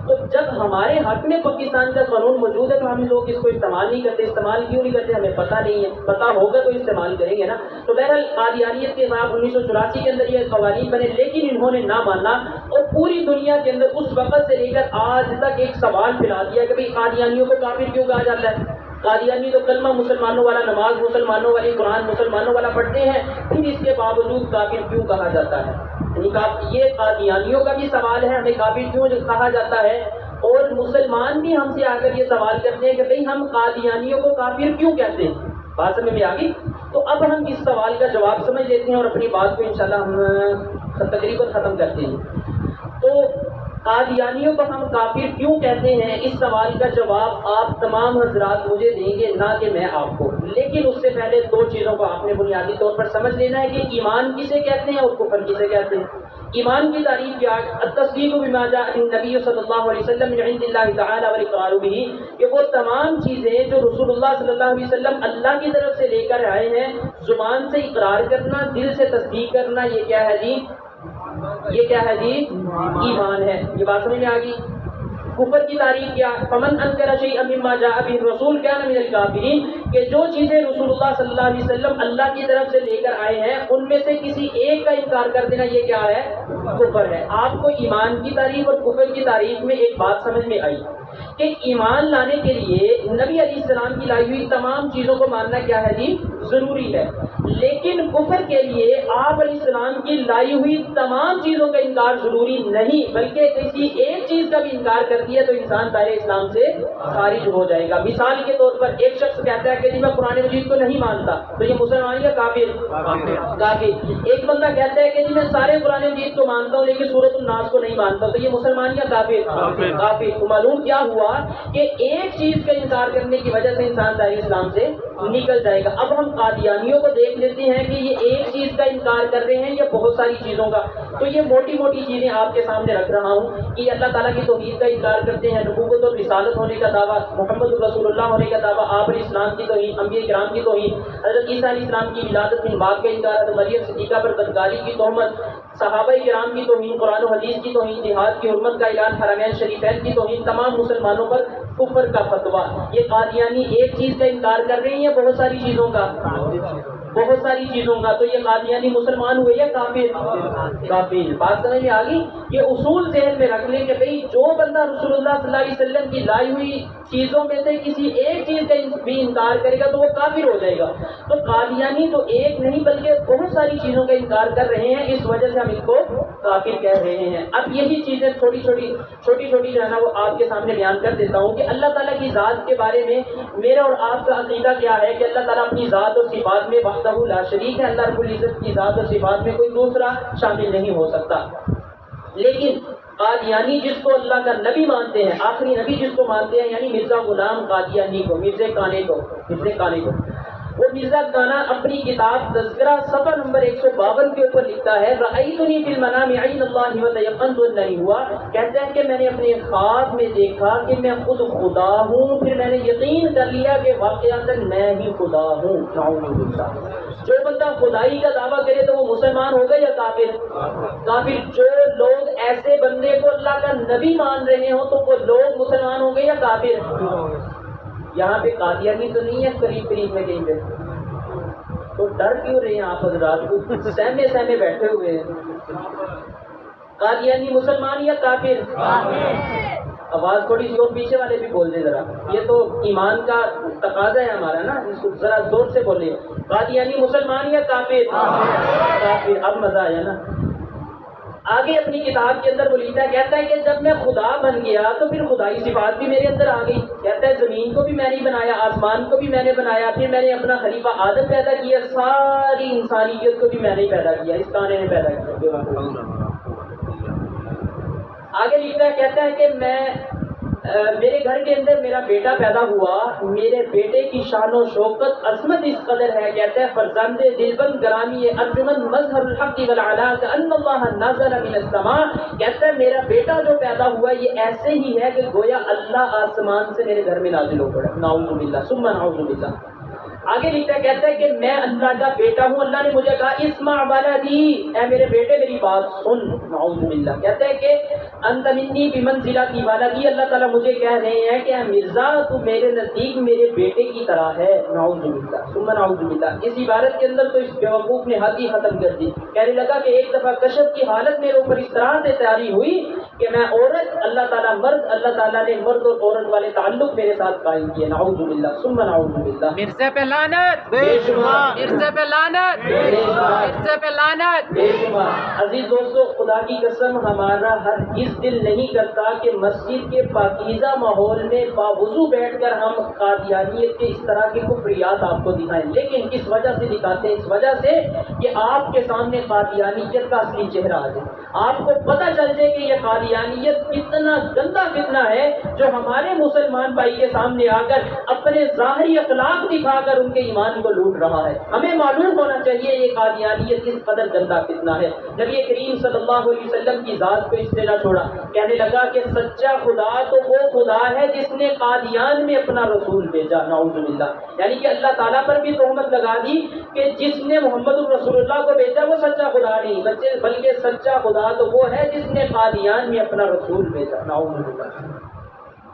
تو جب ہمارے حق میں پاکستان کا قانون موجود ہے تو ہم لوگ اس کو استعمال نہیں کرتے. استعمال کیوں نہیں کرتے ہمیں پتہ نہیں ہے, پتہ ہوگا تو استعمال کریں گے نا. تو بہرحال قادیانیت کے بعد 1984 کے اندر یہ قوانین بنے, لیکن انہوں نے نہ ماننا اور پوری دنیا کے اندر اس وقت سے لے کر آج تک ایک سوال پھیلا دیا کہ بھئی قادیانیوں کو کافر کیوں کہا جاتا ہے. قادیانی تو کلمہ مسلمانوں والا, نماز مسلمانوں والی, قرآن مسلمانوں والا پڑھتے ہیں, پھر اس کے باوجود کافر کیوں کہا جاتا ہے؟ یہ قادیانیوں کا بھی سوال ہے, ہمیں کافر کیوں کہا جاتا ہے. اور مسلمان بھی ہم سے آ کر یہ سوال کرتے ہیں کہ بھئی ہم قادیانیوں کو کافر کیوں کہتے ہیں. بات سمجھ میں آ گئی؟ تو اب ہم اس سوال کا جواب سمجھ لیتے ہیں اور اپنی بات کو انشاءاللہ ہم تقریباً ختم کرتے ہیں. تو قادیانیوں کو ہم کافر کیوں کہتے ہیں, اس سوال کا جواب آپ تمام حضرات مجھے دیں گے, نہ کہ میں آپ کو. لیکن اس سے پہلے 2 چیزوں کو آپ نے بنیادی طور پر سمجھ لینا ہے کہ ایمان کسے کہتے ہیں اور کفر کسے کہتے ہیں. ایمان کی تعریف کیا؟ التصدیق بما جاء النبی صلی اللہ علیہ وسلم من عند اللہ تعالی والاقرار به, کہ وہ تمام چیزیں جو رسول اللہ صلی اللہ علیہ وسلم اللہ کی طرف سے لے کر آئے ہیں, زبان سے اقرار کرنا, دل سے تصدیق کرنا, یہ کیا ہے جی؟ یہ کیا ہے جی؟ ایمان ہے. یہ بات سمجھ میں آ گئی. کفر کی تعریف کیا؟ فمن انکر شیئا مما جاء به الرسول کان من الکافرین, کہ جو چیزیں رسول اللہ صلی اللہ علیہ وسلم اللہ کی طرف سے لے کر آئے ہیں ان میں سے کسی ایک کا انکار کر دینا, یہ کیا ہے؟ کفر ہے. آپ کو ایمان کی تعریف اور کفر کی تعریف میں ایک بات سمجھ میں آئی کہ ایمان لانے کے لیے نبی علیہ السلام کی لائی ہوئی تمام چیزوں کو ماننا کیا ہے جی؟ ضروری ہے. لیکن کفر کے لیے آپ علیہ السلام کی لائی ہوئی تمام چیزوں کا انکار ضروری نہیں, بلکہ کسی ایک چیز کا بھی انکار کر دیا تو انسان دائرہ اسلام سے خارج ہو جائے گا. مثال کے طور پر ایک شخص کہتا ہے کہ جی میں قرآن مجید کو نہیں مانتا, تو یہ مسلمان یا کافر؟ کافر. ایک بندہ کہتا ہے کہ جی میں سارے قرآن مجید کو مانتا ہوں لیکن سورۃ الناس کو نہیں مانتا, تو یہ مسلمان یا کافر؟ کافر. تو معلوم کیا ہوا ہوا کہ ایک چیز کا انکار کرنے کی وجہ سے انسان دائرہ اسلام سے نکل جائے گا۔ اب ہم قادیانیوں کو دیکھ لیتے ہیں کہ یہ ایک چیز کا انکار کر رہے ہیں یا بہت ساری چیزوں کا۔ تو یہ موٹی موٹی چیزیں آپ کے سامنے رکھ رہا ہوں کہ اللہ تعالیٰ کی توحید کا انکار کرتے ہیں، نبوت اور رسالت ہونے کا دعویٰ، محمد رسول اللہ ہونے کا دعویٰ، آپ علیہ السلام کی توحید، انبیاء کرام کی توحید، حضرت عیسیٰ علیہ السلام کی ولادت من بعد کا انکار، حضرت مریم صدیقہ پر بدکاری کی تہمت، صحابہ کرام کی توہین، قرآن و حدیث کی توہین، جہاد کی حرمت کا اعلان، حرمین شریفین کی توہین، تمام مسلمانوں پر کفر کا فتویٰ۔ یہ قادیانی ایک چیز کا انکار کر رہے ہیں یا بہت ساری چیزوں کا؟ بہت ساری چیزوں کا۔ تو یہ قادیانی مسلمان ہوئے یا کافر؟ کافر۔ بات سمجھ میں آ گئی؟ یہ اصول ذہن میں رکھ لیں کہ بھئی جو بندہ رسول اللہ صلی اللہ علیہ وسلم کی لائی ہوئی چیزوں میں سے کسی ایک چیز کا بھی انکار کرے گا تو وہ کافر ہو جائے گا۔ تو قادیانی تو ایک نہیں بلکہ بہت ساری چیزوں کا انکار کر رہے ہیں، اس وجہ سے ہم اس کو کافر کہہ رہے ہیں۔ اب یہی چیزیں چھوٹی چھوٹی جو ہے نا وہ آپ کے سامنے بیان کر دیتا ہوں کہ اللہ تعالیٰ کی ذات کے بارے میں میرا اور آپ کا عقیدہ کیا ہے کہ اللہ تعالیٰ اپنی ذات اور صفات میں وحدہ لا شریک ہے، اللہ رب العزت کی ذات اور صفات میں کوئی دوسرا شامل نہیں ہو سکتا۔ لیکن قادیانی جس کو اللہ کا نبی مانتے ہیں، آخری نبی جس کو مانتے ہیں، یعنی مرزا غلام قادیانی کو، مرزا کانے کو، وہ مرزا کانا اپنی کتاب تذکرہ صفحہ نمبر 152 کے اوپر لکھتا ہے، رأیتنی فی المنام عین اللہ وتیقنت اننی ہوا، کہتے ہیں کہ میں نے اپنے خواب میں دیکھا کہ میں خود خدا ہوں، پھر میں نے یقین کر لیا کہ واقعتاً میں ہی خدا ہوں۔ نعوذ باللہ۔ جو بندہ خدائی کا دعویٰ کرے تو وہ مسلمان ہوگا یا کافر؟ کافر۔ جو لوگ ایسے بندے کو اللہ کا نبی مان رہے ہوں تو وہ لوگ مسلمان ہوں گے یا کافر؟ یہاں پہ قادیانی تو نہیں ہے قریب میں کہیں پہ، تو ڈر کیوں رہے ہیں آپ حضرات کو؟ سہمے بیٹھے ہوئے ہیں۔ قادیانی مسلمان یا کافر؟ آواز تھوڑی سی اور پیچھے والے بھی بول دیں ذرا، یہ تو ایمان کا تقاضا ہے ہمارا نا، اس کو ذرا زور سے بولیں۔ قادیانی مسلمان یا کافر؟ کافر۔ اب مزہ آیا نا۔ آگے اپنی کتاب کے اندر وہ لکھتا ہے، کہتا ہے کہ جب میں خدا بن گیا تو پھر خدائی صفات بھی میرے اندر آ گئی۔ کہتا ہے زمین کو بھی میں نے بنایا، آسمان کو بھی میں نے بنایا، پھر میں نے اپنا خلیفہ آدم پیدا کیا، ساری انسانیت کو بھی میں نے پیدا کیا، اس کانے نے پیدا کیا۔ آگے لکھتا ہے، کہتا ہے کہ میرے گھر کے اندر میرا بیٹا پیدا ہوا، میرے بیٹے کی شان و شوکت عظمت اس قدر ہے، کہتا ہے فرزند دلبند گرامی ارجمند مظہر الحق والعلا کأن اللہ نزل من السماء، کہتا ہے میرا بیٹا جو پیدا ہوا یہ ایسے ہی ہے کہ گویا اللہ آسمان سے میرے گھر میں نازل ہو پڑا۔ نعوذ باللہ ثم نعوذ باللہ۔ آگے لکھتا ہے، کہتا ہے کہ میں اللہ کا بیٹا ہوں، اللہ نے مجھے کہا اسمع ولدی، اے میرے بیٹے میری بات سن۔ نعوذ باللہ۔ کہتا ہے کہ انت منی بمنزلتی ولدی، اللہ تعالیٰ مجھے کہہ رہے ہیں کہ اے مرزا تو میرے نزدیک میرے بیٹے کی طرح ہے۔ نعوذ باللہ ثم نعوذ باللہ۔ اس عبارت کے اندر تو اس بیوقوف نے حد ہی ختم کر دی، کہنے لگا کہ ایک دفعہ کشف کی حالت میرے اوپر اس طرح سے تیاری ہوئی کہ میں عورت، اللہ تعالیٰ مرد، اللہ تعالیٰ نے مرد اور عورت والے تعلق میرے ساتھ قائم کیے۔ نعوذ باللہ ثم نعوذ باللہ۔ مرزا پہ لعنت، مرزا پہ لعنت، مرزا پہ لعنت۔ عزیز دوستو، خدا کی قسم ہمارا ہرگز دل نہیں کرتا کہ مسجد کے پاکیزہ ماحول میں باوضو بیٹھ کر ہم قادیانیت کے اس طرح کے کفریات آپ کو دکھائیں، لیکن کس وجہ سے دکھاتے ہیں؟ اس وجہ سے کہ آپ کے سامنے قادیانیت کا اصلی چہرہ آ جائے، آپ کو پتہ چل جائے کہ یہ قادیانیت کتنا گندا فتنہ ہے جو ہمارے مسلمان بھائی کے سامنے آ کر اپنے ظاہری اخلاق دکھا کر ان کے ایمان کو لوٹ رہا ہے۔ ہمیں معلوم ہونا چاہیے یہ قادیانیت کس قدر گندا فتنہ ہے۔ نبی کریم صلی اللہ علیہ وسلم کی ذات کو اس نے نہ چھوڑا، کہنے لگا کہ سچا خدا تو وہ خدا ہے جس نے قادیان میں اپنا رسول بھیجا۔ نعوذ باللہ۔ یعنی کہ اللہ تعالیٰ پر بھی تہمت لگا دی کہ جس نے محمد الرسول اللہ کو بھیجا وہ سچا خدا نہیں، بلکہ سچا خدا تو وہ ہے جس نے قادیان میں اپنا رسول بھیجا۔ نعوذ باللہ۔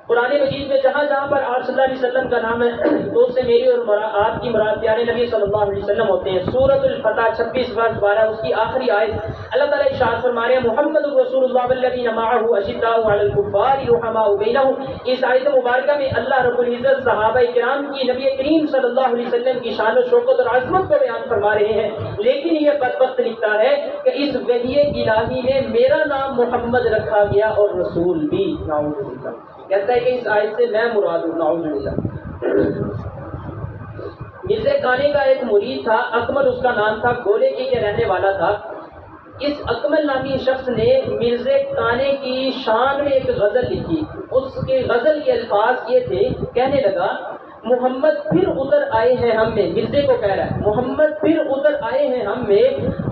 قرآن مجید میں جہاں جہاں پر آپ صلی اللہ علیہ وسلم کا نام ہے تو اس سے میری اور آپ کی مراد پیارے نبی صلی اللہ علیہ وسلم ہوتے ہیں۔ سورۃ الفتح 26 ورس 12 اس کی آخری آیت، اللہ تعالیٰ ارشاد فرما رہے ہیں محمد الرسول اللہ والذین معہ اشداء علی الکفار رحماء بینہم۔ اس آیت مبارکہ میں اللہ رب العزت صحابہ کرام کی نبی کریم صلی اللہ علیہ وسلم کی شان و شوکت اور عظمت کو بیان فرما رہے ہیں، لیکن یہ بدبخت لکھتا ہے کہ اس وحی الہی میں میرا نام محمد رکھا گیا اور رسول بھی۔ نعوذ باللہ۔ کہتا ہے کہ اس آیت سے میں مراد ہوں۔ نعوذ باللہ۔ مرزا کانے کا ایک مرید تھا، اکمل اس کا نام تھا، گولے کے رہنے والا تھا۔ اس اکمل نامی شخص نے مرزا کانے کی شان میں ایک غزل لکھی، اس کے غزل کے الفاظ یہ تھے، کہنے لگا محمد پھر اتر آئے ہیں ہم میں، مرزے کو کہہ رہا ہے محمد پھر اتر آئے ہیں ہم میں،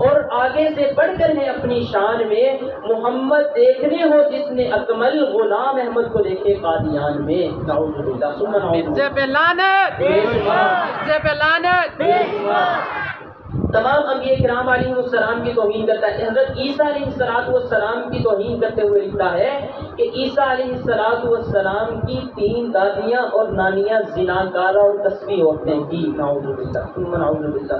اور آگے سے بڑھ کر ہیں اپنی شان میں، محمد دیکھنے ہو جس نے اکمل، غلام احمد کو دیکھے قادیان میں۔ نعوذ باللہ ثم نعوذ مرزے پہ لعنت، مرزے پہ لعنت۔ تمام انبیاء کرام علیہ السلام کی توہین کرتا ہے۔ حضرت عیسیٰ علیہ السلام کی توہین کرتے ہوئے لکھتا ہے کہ عیسیٰ علیہ السلام کی 3 دادیاں اور نانیاں زناکارہ اور تسبیح عورتیں تھیں۔ نعوذ باللہ ثم نعوذ باللہ۔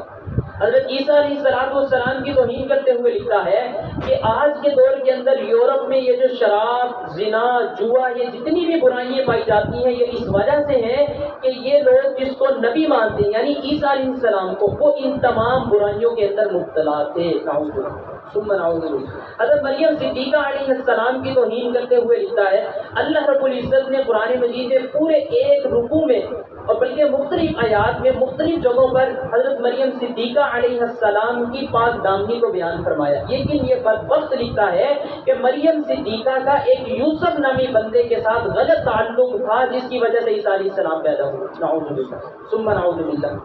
حضرت عیسیٰ علیہ السلام کی توہین کرتے ہوئے لکھتا ہے کہ آج کے دور کے اندر یورپ میں یہ جو شراب، زنا، جوا، یہ جتنی بھی برائیاں پائی جاتی ہیں، یہ اس وجہ سے ہے کہ یہ لوگ جس کو نبی مانتے ہیں یعنی عیسیٰ علیہ السلام کو، وہ ان تمام برائیوں کے اندر مبتلا تھے۔ نعوذ باللہ ثم نعوذ باللہ۔ حضرت مریم صدیقہ علیہ السلام کی توہین کرتے ہوئے لکھتا ہے اللہ رب العزت نے قرآن مجید میں پورے ایک رکوع میں اور بلکہ مختلف آیات میں مختلف جگہوں پر حضرت مریم صدیقہ علیہ السلام کی پاک دامنی کو بیان فرمایا، لیکن یہ بدبخت لکھتا ہے کہ مریم صدیقہ کا ایک یوسف نامی بندے کے ساتھ غلط تعلق تھا، جس کی وجہ سے عیسیٰ علیہ السلام پیدا ہوئے۔ نعوذ باللہ ثم نعوذ باللہ۔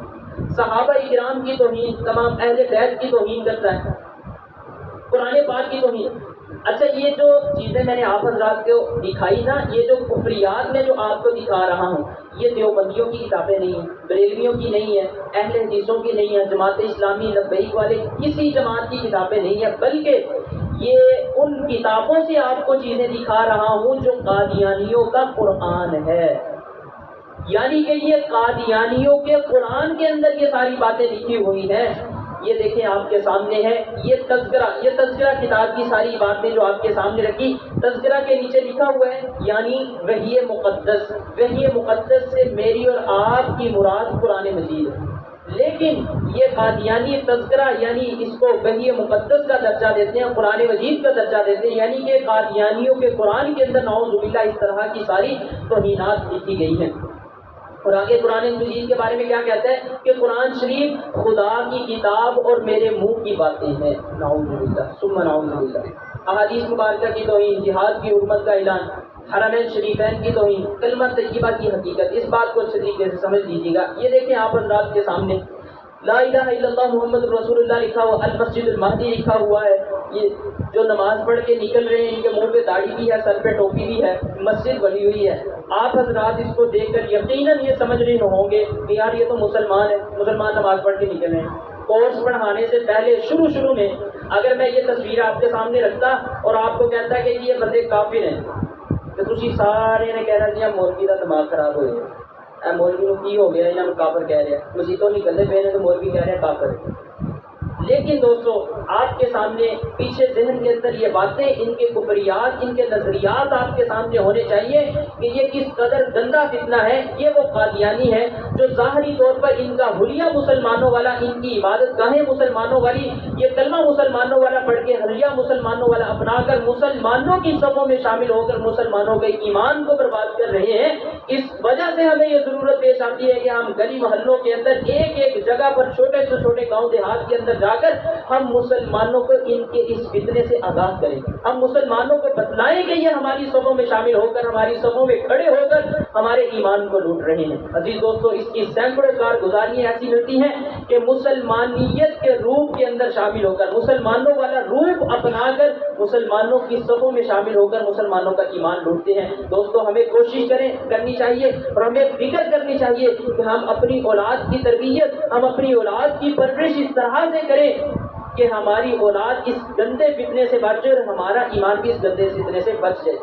صحابہ کرام کی توہین، تمام اہل بیت کی توہین کرتا ہے، قرآن پاک کی توہین۔ اچھا، یہ جو چیزیں میں نے آپ حضرات کو دکھائی نا، یہ جو کفریات میں جو آپ کو دکھا رہا ہوں، یہ دیوبندیوں کی کتابیں نہیں ہیں، بریلویوں کی نہیں ہیں، اہل حدیثوں کی نہیں ہیں، جماعت اسلامی لبیک والے کسی جماعت کی کتابیں نہیں ہیں، بلکہ یہ ان کتابوں سے آپ کو چیزیں دکھا رہا ہوں جو قادیانیوں کا قرآن ہے، یعنی کہ یہ قادیانیوں کے قرآن کے اندر یہ ساری باتیں لکھی ہوئی ہیں۔ یہ دیکھیں آپ کے سامنے ہے، یہ تذکرہ کتاب کی ساری باتیں جو آپ کے سامنے رکھی، تذکرہ کے نیچے لکھا ہوا ہے یعنی وحی مقدس سے میری اور آپ کی مراد قرآن مجید ہے، لیکن یہ قادیانی تذکرہ یعنی اس کو وحی مقدس کا درجہ دیتے ہیں، قرآن مجید کا درجہ دیتے ہیں، یعنی کہ قادیانیوں کے قرآن کے اندر نعوذ باللہ اس طرح کی ساری توہینات لکھی گئی ہیں۔ اور آگے قرآن مجید کے بارے میں کیا کہتا ہے کہ قرآن شریف خدا کی کتاب اور میرے منہ کی باتیں ہیں۔ نعوذ باللہ ثم نعوذ باللہ۔ احادیث مبارکہ کی توہین، جہاد کی حرمت کا اعلان، حرمین شریفین کی توہین، کلمہ طیبہ کی حقیقت، اس بات کو اچھے طریقے سے سمجھ لیجیے گا۔ یہ دیکھیں آپ حضرات کے سامنے لا الہ الا اللہ محمد رسول اللہ لکھا ہوا، المسجد المہدی لکھا ہوا ہے، یہ جو نماز پڑھ کے نکل رہے ہیں ان کے منہ پہ داڑھی بھی ہے، سر پہ ٹوپی بھی ہے، مسجد بنی ہوئی ہے۔ آپ حضرات اس کو دیکھ کر یقیناً یہ سمجھ رہے ہوں گے کہ یار یہ تو مسلمان ہے، مسلمان نماز پڑھ کے نکل رہے ہیں۔ کورس پڑھانے سے پہلے شروع میں اگر میں یہ تصویر آپ کے سامنے رکھتا اور آپ کو کہتا کہ یہ بندے کافر ہیں تو تسی سارے نے کہنا جی مولوی کا دماغ خراب ہو گیا، مولوی کی ہو گیا یا کافر کہہ رہے ہیں، مسیحوں نکلتے پہ تو مولوی کہہ رہے ہیں کافر۔ لیکن دوستو آپ کے سامنے پیچھے ذہن کے اندر یہ باتیں، ان کے کفریات، ان کے نظریات آپ کے سامنے ہونے چاہیے کہ یہ کس قدر گندا فتنہ ہے۔ یہ وہ قادیانی ہے جو ظاہری طور پر ان کا حلیہ مسلمانوں والا، ان کی عبادت گاہیں مسلمانوں والی، یہ کلمہ مسلمانوں والا پڑھ کے حلیہ مسلمانوں والا اپنا کر مسلمانوں کی صفوں میں شامل ہو کر مسلمانوں کے ایمان کو برباد کر رہے ہیں۔ اس وجہ سے ہمیں یہ ضرورت پیش آتی ہے کہ ہم گلی محلوں کے اندر ایک جگہ پر چھوٹے سے چھوٹے گاؤں دیہات کے اندر جا کر ہم مسلمانوں کو ان کے اس فتنے سے آگاہ کریں، ہم مسلمانوں کو بتلائیں کہ یہ ہماری صفوں میں شامل ہو کر، ہماری صفوں میں کھڑے ہو کر ہمارے ایمان کو لوٹ رہے ہیں۔ عزیز دوستو، اس کی سینکڑوں کارگزاریاں ایسی ملتی ہیں کہ مسلمانیت کے روپ کے اندر شامل ہو کر، مسلمانوں والا روپ اپنا کر مسلمانوں کی صفوں میں شامل ہو کر مسلمانوں کا ایمان لوٹتے ہیں۔ دوستو ہمیں کوشش کرنی چاہیے اور ہمیں فکر کرنی چاہیے کہ ہم اپنی اولاد کی تربیت، ہم اپنی اولاد کی پرورش اس طرح سے کریں کہ ہماری اولاد اس گندے فتنے سے بچے اور ہمارا ایمان بھی اس گندے فتنے سے بچ جائے۔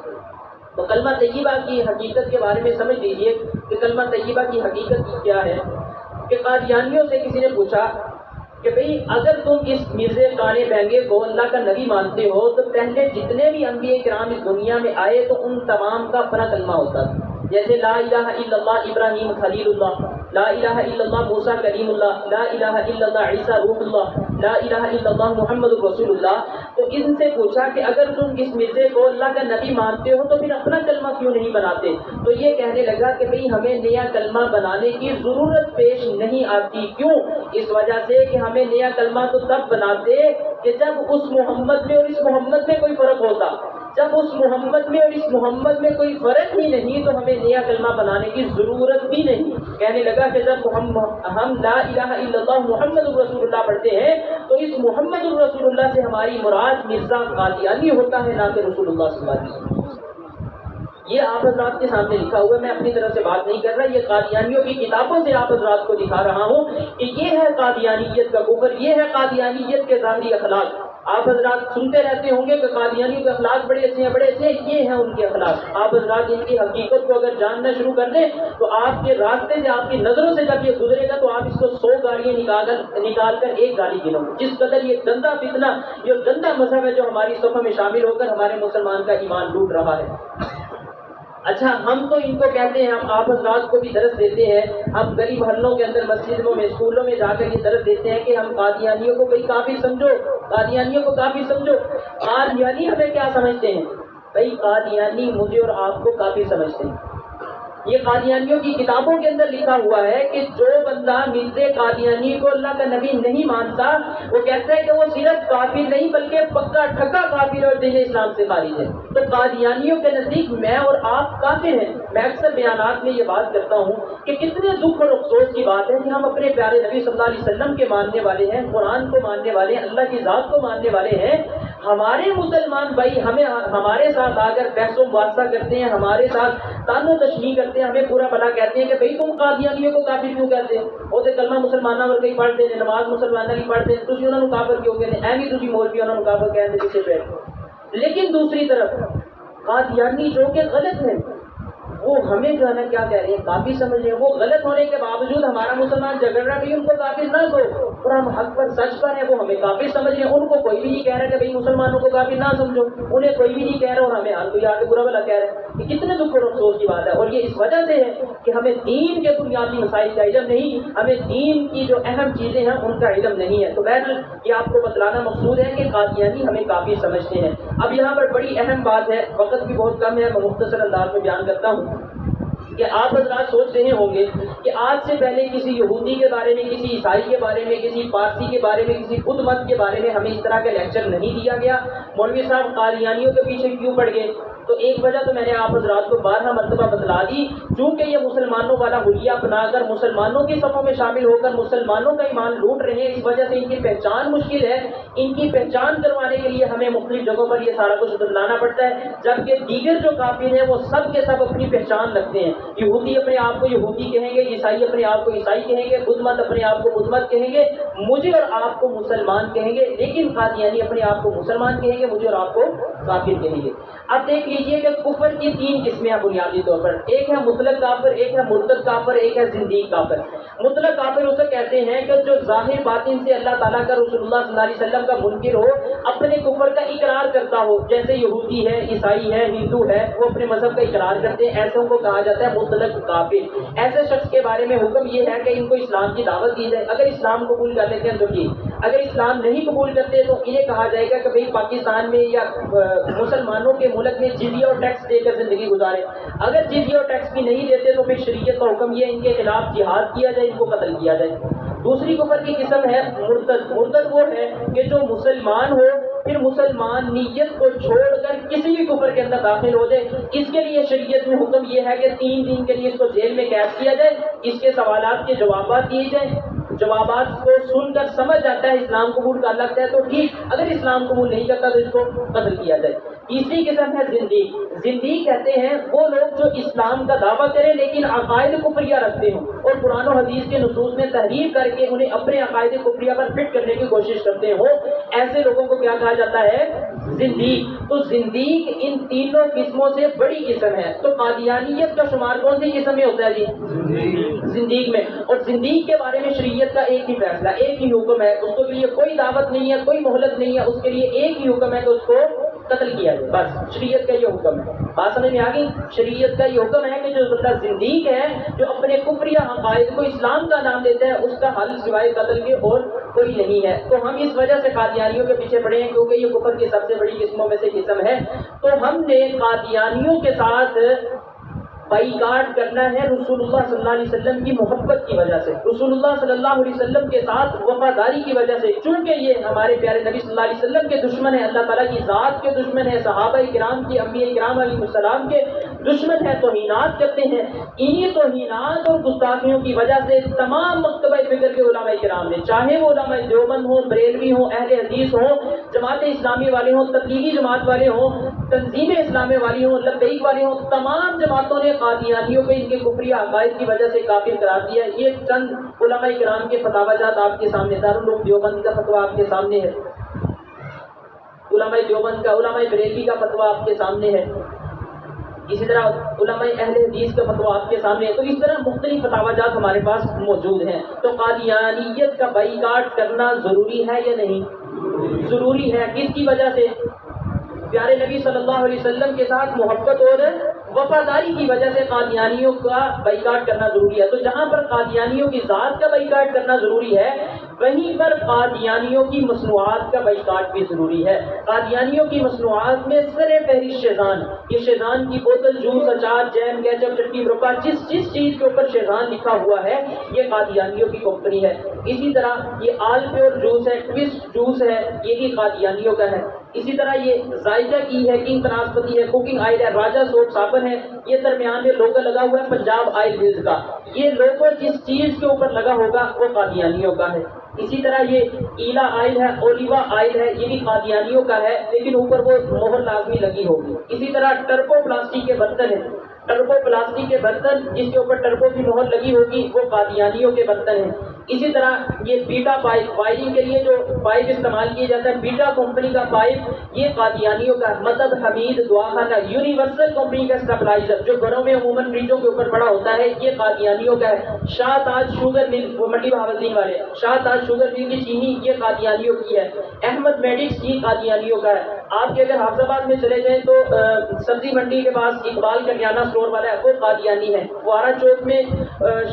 تو کلمہ طیبہ کی حقیقت کے بارے میں سمجھ لیجئے کہ کلمہ طیبہ کی حقیقت کیا ہے۔ کہ قادیانیوں سے کسی نے پوچھا کہ بھئی اگر تم اس مرزے کانے بینگے کو اللہ کا نبی مانتے ہو تو پہلے جتنے بھی انبیاء کرام اس دنیا میں آئے تو ان تمام کا اپنا کلمہ ہوتا تھا، جیسے لا الہ الا اللہ ابراہیم خلیل اللہ، لا الہ الا اللہ موسیٰ کلیم اللہ، لا الہ الا اللہ عیسیٰ روح اللہ، لا الہ الا اللہ محمد رسول اللہ۔ تو ان سے پوچھا کہ اگر تم اس مرزے کو اللہ کا نبی مانتے ہو تو پھر اپنا کلمہ کیوں نہیں بناتے؟ تو یہ کہنے لگا کہ بھئی ہمیں نیا کلمہ بنانے کی ضرورت پیش نہیں آتی۔ کیوں؟ اس وجہ سے کہ ہمیں نیا کلمہ تو تب بناتے کہ جب اس محمد میں اور اس محمد میں کوئی فرق ہوتا۔ جب اس محمد میں اور اس محمد میں کوئی فرق ہی نہیں تو ہمیں نیا کلمہ بنانے کی ضرورت بھی نہیں. کہنے لگا کہ جب ہم لا الہ الا اللہ محمد الرسول اللہ پڑھتے ہیں تو اس محمد الرسول اللہ سے ہماری مراد مرزا قادیانی ہوتا ہے، نہ کہ رسول اللہ صلی اللہ علیہ وسلم. یہ آپ حضرات کے سامنے لکھا ہوا ہے، میں اپنی طرف سے بات نہیں کر رہا، یہ قادیانیوں کی کتابوں سے آپ حضرات کو دکھا رہا ہوں کہ یہ ہے قادیانیت کا کفر، یہ ہے قادیانیت کے ظاہری اخلاق. آپ حضرات سنتے رہتے ہوں گے کہ قادیانیوں کے اخلاق بڑے اچھے ہیں، بڑے اچھے ہیں، یہ ہیں ان کے اخلاق. آپ حضرات ان کی حقیقت کو اگر جاننا شروع کر دیں تو آپ کے راستے سے، آپ کی نظروں سے جب یہ گزرے گا تو آپ اس کو 100 گاڑیاں نکال کر ایک گاڑی گنو. جس قدر یہ گندا فتنہ، یہ گندا مذہب ہے جو ہماری صفوں میں شامل ہو کر ہمارے مسلمان کا ایمان لوٹ رہا ہے. اچھا، ہم تو ان کو کہتے ہیں، ہم آپ حضرات کو بھی درس دیتے ہیں، ہم گلی محلوں کے اندر، مسجدوں میں، اسکولوں میں جا کر یہ درس دیتے ہیں کہ ہم قادیانیوں کو بھائی کافر سمجھو، قادیانیوں کو کافر سمجھو. قادیانی ہمیں کیا سمجھتے ہیں؟ بھائی قادیانی مجھے اور آپ کو کافر سمجھتے ہیں. یہ قادیانیوں کی کتابوں کے اندر لکھا ہوا ہے کہ جو بندہ مرزا قادیانی کو اللہ کا نبی نہیں مانتا، وہ کہتا ہے کہ وہ صرف کافر نہیں بلکہ پکا ٹھکا کافر اور دین اسلام سے خارج ہے. تو قادیانیوں کے نزدیک میں اور آپ کافر ہیں. میں اکثر بیانات میں یہ بات کرتا ہوں کہ کتنے دکھ اور افسوس کی بات ہے کہ ہم اپنے پیارے نبی صلی اللہ علیہ وسلم کے ماننے والے ہیں، قرآن کو ماننے والے ہیں، اللہ کی ذات کو ماننے والے ہیں. ہمارے مسلمان بھائی ہمارے ساتھ آ کر بحث و مباحثہ کرتے ہیں، ہمارے ساتھ تان و تشریح کرتے ہیں، ہمیں پورا بھلا کہتے ہیں کہ بھائی تم قادیانیوں کو کافر کیوں کہتے ہیں؟ وہ تو کلمہ مسلمانوں ور کئی پڑھتے ہیں، نماز مسلمانوں کی پڑھتے ہیں، تسی انہوں نے کافر کیوں کہتے ہیں؟ ایویں تسی مولوی انہوں نے کافر کہتے ہیں پیچھے بیٹھ. لیکن دوسری طرف قادیانی جو کہ غلط ہیں وہ ہمیں جو ہے نا کیا کہہ رہے ہیں؟ کافی سمجھ رہے ہیں. وہ غلط ہونے کے باوجود ہمارا مسلمان جھگڑ رہا ہے کہ ان کو کافر نہ کہو، اور ہم حق پر سچ پر ہیں، وہ ہمیں کافر سمجھ رہے ہیں. ان کو کوئی بھی نہیں کہہ رہا کہ بھائی مسلمانوں کو کافر نہ سمجھو، انہیں کوئی بھی نہیں کہہ رہا اور ہمیں ہر کوئی آگے برا بھلا کہہ رہا ہے. یہ کتنے دکھ اور افسوس کی بات ہے. اور یہ اس وجہ سے ہے کہ ہمیں دین کے بنیادی مسائل کا علم نہیں، ہمیں دین کی جو اہم چیزیں ہیں ان کا علم نہیں ہے. تو بہرحال یہ آپ کو بتلانا مقصود ہے کہ قادیانی ہمیں کافی سمجھتے ہیں. اب یہاں پر بڑی اہم بات ہے، وقت بھی بہت کم ہے، میں مختصر انداز میں بیان کرتا ہوں کہ آپ حضرات سوچ رہے ہوں گے کہ آج سے پہلے کسی یہودی کے بارے میں، کسی عیسائی کے بارے میں، کسی پارسی کے بارے میں، کسی بدھ مت کے بارے میں ہمیں اس طرح کا لیکچر نہیں دیا گیا. مولوی صاحب قادیانیوں کے پیچھے کیوں پڑ گئے؟ تو ایک وجہ تو میں نے آپ حضرات کو 12 مرتبہ بتلا دی، چونکہ یہ مسلمانوں والا حلیہ اپنا کر مسلمانوں کی صفوں میں شامل ہو کر مسلمانوں کا ایمان لوٹ رہے ہیں. اس وجہ سے ان کی پہچان مشکل ہے. ان کی پہچان کروانے کے لیے ہمیں مختلف جگہوں پر یہ سارا کچھ بتلانا پڑتا ہے، جبکہ دیگر جو کافر ہیں وہ سب کے سب اپنی پہچان رکھتے ہیں. یہودی اپنے آپ کو یہودی کہیں گے، عیسائی اپنے آپ کو عیسائی کہیں گے، بدھ مت اپنے آپ کو بدھ مت کہیں گے، مجھے اور آپ کو مسلمان کہیں گے. لیکن قادیانی اپنے آپ کو مسلمان کہیں گے، مجھے اور آپ کو کافر کہیں گے. اب دیکھ لیجئے کہ کفر کی 3 قسمیں ہیں بنیادی طور پر. ایک ہے مطلق کافر، ایک ہے مرتد کافر، ایک ہے زندیق کافر. مطلق کافر اسے کہتے ہیں کہ جو ظاہر باطن سے اللہ تعالیٰ کا، رسول اللہ صلی اللہ علیہ وسلم کا منکر ہو، اپنے کفر کا اقرار کرتا ہو. جیسے یہودی ہے، عیسائی ہے، ہندو ہے، وہ اپنے مذہب کا اقرار کرتے ہیں، ایسوں کو کہا جاتا ہے مطلق کافر. ایسے شخص کے بارے میں حکم یہ ہے کہ ان کو اسلام کی دعوت دی جائے. اگر اسلام قبول کر لیتے ہیں تو ٹھیک، اگر اسلام نہیں قبول کرتے تو انہیں کہا جائے گا کہ بھئی پاکستان میں یا مسلمانوں کے ملک میں جزیہ اور ٹیکس دے کر زندگی گزارے. اگر جزیہ اور ٹیکس بھی نہیں دیتے تو پھر شریعت کا حکم یہ ان کے خلاف جہاد کیا جائے، ان کو قتل کیا جائے. دوسری کفر کی قسم ہے مرتد. مرتد وہ ہے کہ جو مسلمان ہو پھر مسلمان نیت کو چھوڑ کر کسی بھی کفر کے اندر داخل ہو جائے. اس کے لیے شریعت میں حکم یہ ہے کہ 3 دن کے لیے اس کو جیل میں قید کیا جائے، اس کے سوالات کے جوابات دیے جائیں. جوابات کو سن کر سمجھ جاتا ہے اسلام قبول کر لگتا ہے تو ٹھیک، اگر اسلام قبول نہیں کرتا تو اس کو قتل کیا جائے. تیسری قسم ہے زندیق. زندیق کہتے ہیں وہ لوگ جو اسلام کا دعویٰ کریں لیکن عقائد کفریہ رکھتے ہوں اور قرآن و حدیث کے نصوص میں تحریف کر کے انہیں اپنے عقائد کفریہ پر فٹ کرنے کی کوشش کرتے ہوں. ایسے لوگوں کو کیا کہا جاتا ہے؟ زندیق. تو زندیق ان تینوں قسموں سے بڑی قسم ہے. تو قادیانیت کا شمار کون سی قسم میں ہوتا ہے جی؟ زندیق میں. اور زندیق کے بارے میں شریعت کا ایک ہی فیصلہ، ایک ہی حکم ہے. اس کے لیے کوئی دعوت نہیں ہے، کوئی مہلت نہیں ہے، اس کے لیے ایک ہی حکم ہے کہ اس کو قتل کیا جائے. بس شریعت کا یہ حکم ہے. بات سمجھ میں آ گئی؟ شریعت کا یہ حکم ہے کہ جو بندہ زندیق ہے، جو اپنے کفریہ عقائد کو اسلام کا نام دیتا ہے، اس کا حل سوائے قتل کے اور کوئی نہیں ہے. تو ہم اس وجہ سے قادیانیوں کے پیچھے پڑے ہیں کیونکہ یہ کفر کی سب سے بڑی قسموں میں سے قسم ہے. تو ہم نے قادیانیوں کے ساتھ بائیکاٹ کرنا ہے رسول اللہ صلی اللہ علیہ وسلم کی محبت کی وجہ سے، رسول اللہ صلی اللہ علیہ وسلم کے ساتھ وفاداری کی وجہ سے، چونکہ یہ ہمارے پیارے نبی صلی اللہ علیہ وسلم کے دشمن ہیں، اللہ تعالیٰ کی ذات کے دشمن ہیں، صحابہ کرام کی، انبیاء کرام علیہ السلام کے دشمن ہیں، توہینات کرتے ہیں۔ انہی توہینات اور گستاخیوں کی وجہ سے تمام مکتبہ فکر کے علماء کرام نے، چاہے وہ علماء دیوبند ہوں، بریلوی ہوں، اہل حدیث ہوں، جماعت اسلامی والے ہوں، تبلیغی جماعت والے ہوں، تنظیم اسلامی والی ہوں، لبیک والے ہوں، تمام جماعتوں نے قادیانیوں کو ان کے کفری عقائد کی وجہ سے کافر قرار دیا۔ یہ چند علماء کرام کے فتاوی جات آپ کے سامنے، دارالعلوم دیوبند کا فتویٰ آپ کے سامنے ہے، علماء دیوبند کا، علماء بریلوی کا فتویٰ آپ کے سامنے ہے، اسی طرح علماء اہل حدیث کا فتویٰ آپ کے سامنے ہے۔ تو اس طرح مختلف فتاوی جات ہمارے پاس موجود ہیں۔ تو قادیانیت کا بائیکاٹ کرنا ضروری ہے یا نہیں؟ ضروری ہے۔ کس کی وجہ سے؟ پیارے نبی صلی اللہ علیہ وسلم کے ساتھ محبت اور وفاداری کی وجہ سے قادیانیوں کا بائیکاٹ کرنا ضروری ہے۔ تو جہاں پر قادیانیوں کی ذات کا بائیکاٹ کرنا ضروری ہے، وہیں پر قادیانیوں کی مصنوعات کا بائیکاٹ بھی ضروری ہے۔ قادیانیوں کی مصنوعات میں سر فہرست شیزان، یہ شیزان کی بوتل، جوس، اچار، جیم، کیچپ، چٹنی، مربا، جس چیز کے اوپر شیزان لکھا ہوا ہے یہ قادیانیوں کی کمپنی ہے۔ اسی طرح یہ آل پیور جوس ہے، ٹوسٹ جوس ہے، یہ بھی قادیانیوں کا ہے۔ اسی طرح یہ ذائقہ کی ہے، کنگ بناسپتی ہے، کوکنگ آئل ہے، راجہ سوپ صابن ہے، یہ درمیان میں لوگو لگا ہوا ہے پنجاب آئل ملز کا، یہ لوگو جس چیز کے اوپر لگا ہوگا وہ قادیانیوں کا ہے۔ اسی طرح یہ ایلا آئل ہے، اولیوا آئل ہے، یہ بھی قادیانیوں کا ہے، لیکن اوپر وہ مہر لازمی لگی ہوگی۔ اسی طرح ٹربو پلاسٹک کے برتن ہیں، ٹربو پلاسٹک کے برتن جس کے اوپر ٹربو کی مہر لگی ہوگی وہ قادیانیوں کے برتن ہیں۔ اسی طرح یہ بیٹا پائپ، وائرنگ کے لیے جو پائپ استعمال کیا جاتا ہے، بیٹا کمپنی کا پائپ، یہ قادیانیوں کا۔ مدد، حمید، دعاخانہ، یونیورسل کمپنی کا اسٹیبلائزر جو گھروں میں عموماً فریجوں کے اوپر پڑا ہوتا ہے، یہ قادیانیوں کا ہے۔ شاہ تاج شوگر مل، وہ منڈی بہاولدین والے، شاہ تاج شوگر مل کی چینی یہ قادیانیوں کی ہے۔ احمد میڈکس یہ قادیانیوں کا ہے۔ آپ کے اگر حافظ آباد میں چلے جائیں تو سبزی منڈی کے پاس اقبال کریانہ اسٹور والا ہے، وہ قادیانی ہے۔ وارا چوک میں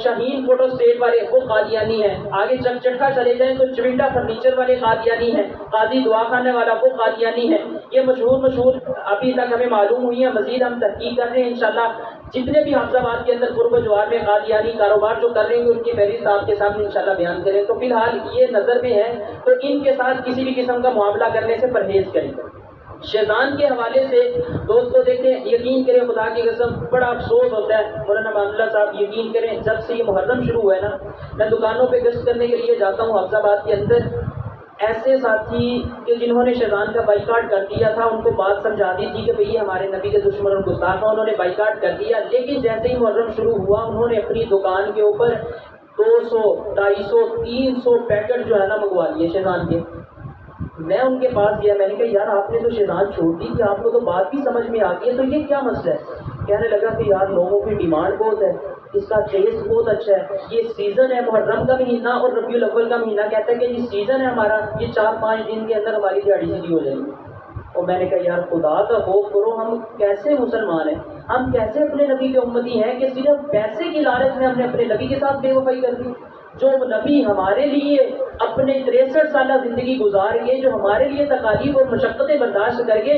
شاہین فوٹو اسٹیٹ والے، وہ قادیانی ہے۔ آگے چٹھا چلے جائیں تو چوینٹا فرنیچر والے قادیانی ہیں۔ قاضی دعاخانے والا وہ قادیانی ہے۔ یہ مشہور ابھی تک ہمیں معلوم ہوئی ہیں، مزید ہم تحقیق کر رہے ہیں انشاءاللہ۔ جتنے بھی حافظ آباد کے اندر قرب و جوار میں قادیانی کاروبار جو کر رہے ہیں ان کی فہرست آپ کے سامنے انشاءاللہ بیان کریں۔ تو فی الحال یہ نظر میں ہے، تو ان کے ساتھ کسی بھی قسم کا معاملہ کرنے سے پرہیز کریں۔ شیطان کے حوالے سے دوستو دیکھیں، یقین کریں خدا کی قسم بڑا افسوس ہوتا ہے مولانا معاملہ اللہ صاحب، یقین کریں جب سے یہ محرم شروع ہوا ہے نا، میں دکانوں پہ گشت کرنے کے لیے جاتا ہوں حافظ آباد کے اندر، ایسے ساتھی کہ جنہوں نے شیطان کا بائیکاٹ کر دیا تھا ان کو بات سمجھا دی تھی کہ بھئی یہ ہمارے نبی کے دشمن اور گستاخ ہیں، انہوں نے بائیکاٹ کر دیا، لیکن جیسے ہی محرم شروع ہوا انہوں نے اپنی دکان کے اوپر 200، 250، 300 پیکٹ جو ہے نا منگوا لیے شیطان کے۔ میں ان کے پاس گیا، میں نے کہا یار آپ نے تو شیطان چھوڑ دی کہ آپ کو تو بات بھی سمجھ میں آتی ہے، تو یہ کیا مسئلہ ہے؟ کہنے لگا کہ یار لوگوں کی ڈیمانڈ بہت ہے، اس کا ٹیسٹ بہت اچھا ہے، یہ سیزن ہے محرم کا مہینہ اور ربیع الاول کا مہینہ، کہتا ہے کہ یہ سیزن ہے ہمارا، یہ 4-5 دن کے اندر ہماری دیہڑی سیدھی ہو جائے گی۔ اور میں نے کہا یار خدا کا خوف کرو، ہم کیسے مسلمان ہیں، ہم کیسے اپنے نبی کے امتی ہیں کہ صرف پیسے کی لالچ میں ہم نے اپنے نبی کے ساتھ بے وفائی کر دی؟ جو نبی ہمارے لیے اپنے 63 سالہ زندگی گزار کے، جو ہمارے لیے تکالیف اور مشقتیں برداشت کر کے،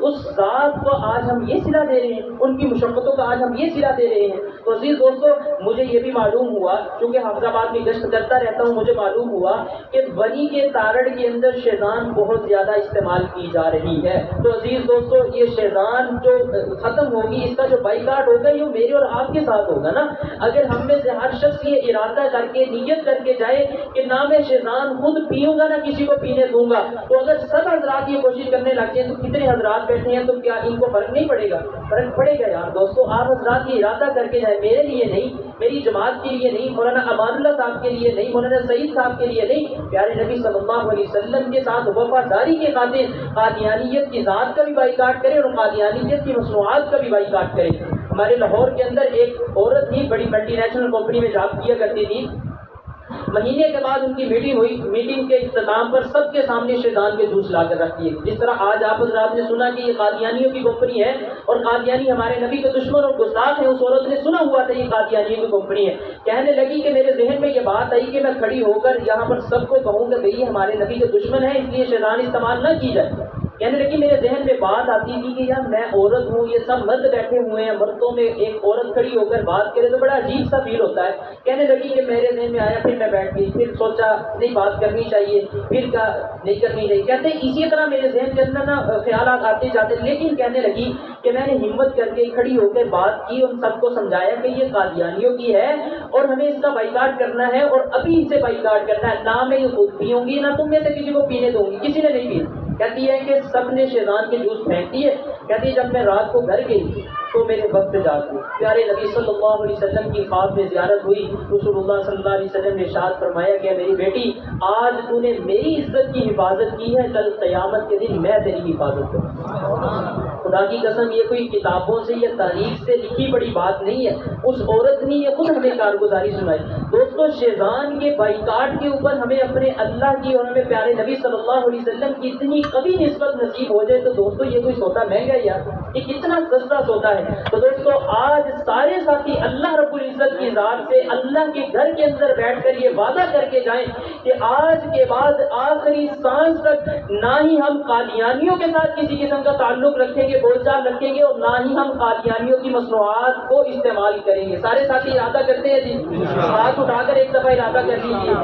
اس ذات کو آج ہم یہ صلہ دے رہے ہیں، ان کی مشقتوں کا آج ہم یہ صلہ دے رہے ہیں۔ تو عزیز دوستو، مجھے یہ بھی معلوم ہوا، چونکہ حافظ آباد میں گشت کرتا رہتا ہوں، مجھے معلوم ہوا کہ بنی کے تارڑ کے اندر شیطان بہت زیادہ استعمال کی جا رہی ہے۔ تو عزیز دوستو، یہ شیطان جو ختم ہوگی، اس کا جو بائیکاٹ ہوگا یہ میرے اور آپ کے ساتھ ہوگا نا۔ اگر ہم میں سے ہر شخص یہ ارادہ کر کے نیت کر کے جائے کہ نہ میں شیطان خود پیوں گا نہ کسی کو پینے دوں گا، تو اگر سب حضرات یہ کوشش کرنے لگ جائیں تو کتنے حضرات بیٹھے ہیں، تو کیا ان کو فرق نہیں پڑے گا؟ فرق پڑے گا یار دوستو۔ آپ حضرات یہ ارادہ کر کے جائیں، میرے لیے نہیں، میری جماعت کے لیے نہیں، مولانا امان اللہ صاحب کے لیے نہیں، مولانا سعید صاحب کے لیے نہیں، پیارے نبی صلی اللہ علیہ وسلم کے ساتھ وفاداری کے خاطر قادیانیت کی ذات کا بھی بائیکاٹ کرے اور قادیانیت کی مصنوعات کا بھی بائیکاٹ کرے۔ ہمارے لاہور کے اندر ایک عورت تھی، بڑی ملٹی نیشنل کمپنی میں جاب کیا کرتی تھی، مہینے کے بعد ان کی میٹنگ ہوئی، میٹنگ کے اختتام پر سب کے سامنے شیطان کے جوس لا کر رکھ دیے۔ جس طرح آج آپ حضرات نے سنا کہ یہ قادیانیوں کی کمپنی ہے اور قادیانی ہمارے نبی کے دشمن اور گستاخ ہیں، اس عورت نے سنا ہوا تھا یہ قادیانیوں کی کمپنی ہے، کہنے لگی کہ میرے ذہن میں یہ بات آئی کہ میں کھڑی ہو کر یہاں پر سب کو کہوں کہ بھئی ہمارے نبی کے دشمن ہیں، اس لیے شیطان استعمال نہ کی جائے۔ کہنے لگی میرے ذہن میں بات آتی تھی کہ یار میں عورت ہوں، یہ سب مرد بیٹھے ہوئے ہیں، مردوں میں ایک عورت کھڑی ہو کر بات کرے تو بڑا عجیب سا فیل ہوتا ہے۔ کہنے لگی کہ میرے ذہن میں آیا، پھر میں بیٹھ گئی، پھر سوچا نہیں بات کرنی چاہیے، پھر کہا نہیں کرنی چاہیے۔ کہتے ہیں اسی طرح میرے ذہن کے اندر نا خیالات آتے جاتے، لیکن کہنے لگی کہ میں نے ہمت کر کے کھڑی ہو کے بات کی، ان سب کو سمجھایا کہ یہ قادیانیوں کی ہے اور ہمیں اس کا بائیکاٹ کرنا ہے، اور ابھی ان سے بائیکاٹ کرنا ہے، نہ میں یہ خود پیوں گی نہ تم میں سے کسی کو پینے دوں گی، کسی نے نہیں پی۔ کہتی ہے کہ سب نے شیطان کے جوس پھینکتی ہے۔ کہتی ہے جب میں رات کو گھر گئی تو میرے وقت جاگ گئی، پیارے نبی صلی اللہ علیہ وسلم کی خواب میں زیارت ہوئی، رسول اللہ صلی اللہ علیہ وسلم نے ارشاد فرمایا کہ میری بیٹی آج تو نے میری عزت کی حفاظت کی ہے، کل قیامت کے دن میں تیری حفاظت کروں۔ خدا کی قسم یہ کوئی کتابوں سے یا تاریخ سے لکھی بڑی بات نہیں ہے، اس عورت نے یہ خود ہمیں کارگزاری سنائی۔ دوستو شیطان کے بائیکاٹ کے اوپر ہمیں اپنے اللہ کی اور ہمیں پیارے نبی صلی اللہ علیہ وسلم کی اتنی کبھی نسبت نصیب ہو جائے تو دوستو یہ کوئی سودا مہنگا ہے یار، یہ کتنا سستا سودا ہے۔ تو دوستو آج سارے ساتھی اللہ رب العزت کی ذات سے اللہ کے گھر کے اندر بیٹھ کر یہ وعدہ کر کے جائیں کہ آج کے بعد آخری سانس تک نہ ہی ہم قادیانیوں کے ساتھ کسی قسم کا تعلق رکھیں گے، بول چال رکھیں گے، اور نہ ہی ہم قادیانیوں کی مصنوعات کو استعمال کریں گے۔ سارے ساتھی ارادہ کرتے ہیں جی، ہاتھ اٹھا کر ایک دفعہ ارادہ کر لیجیے۔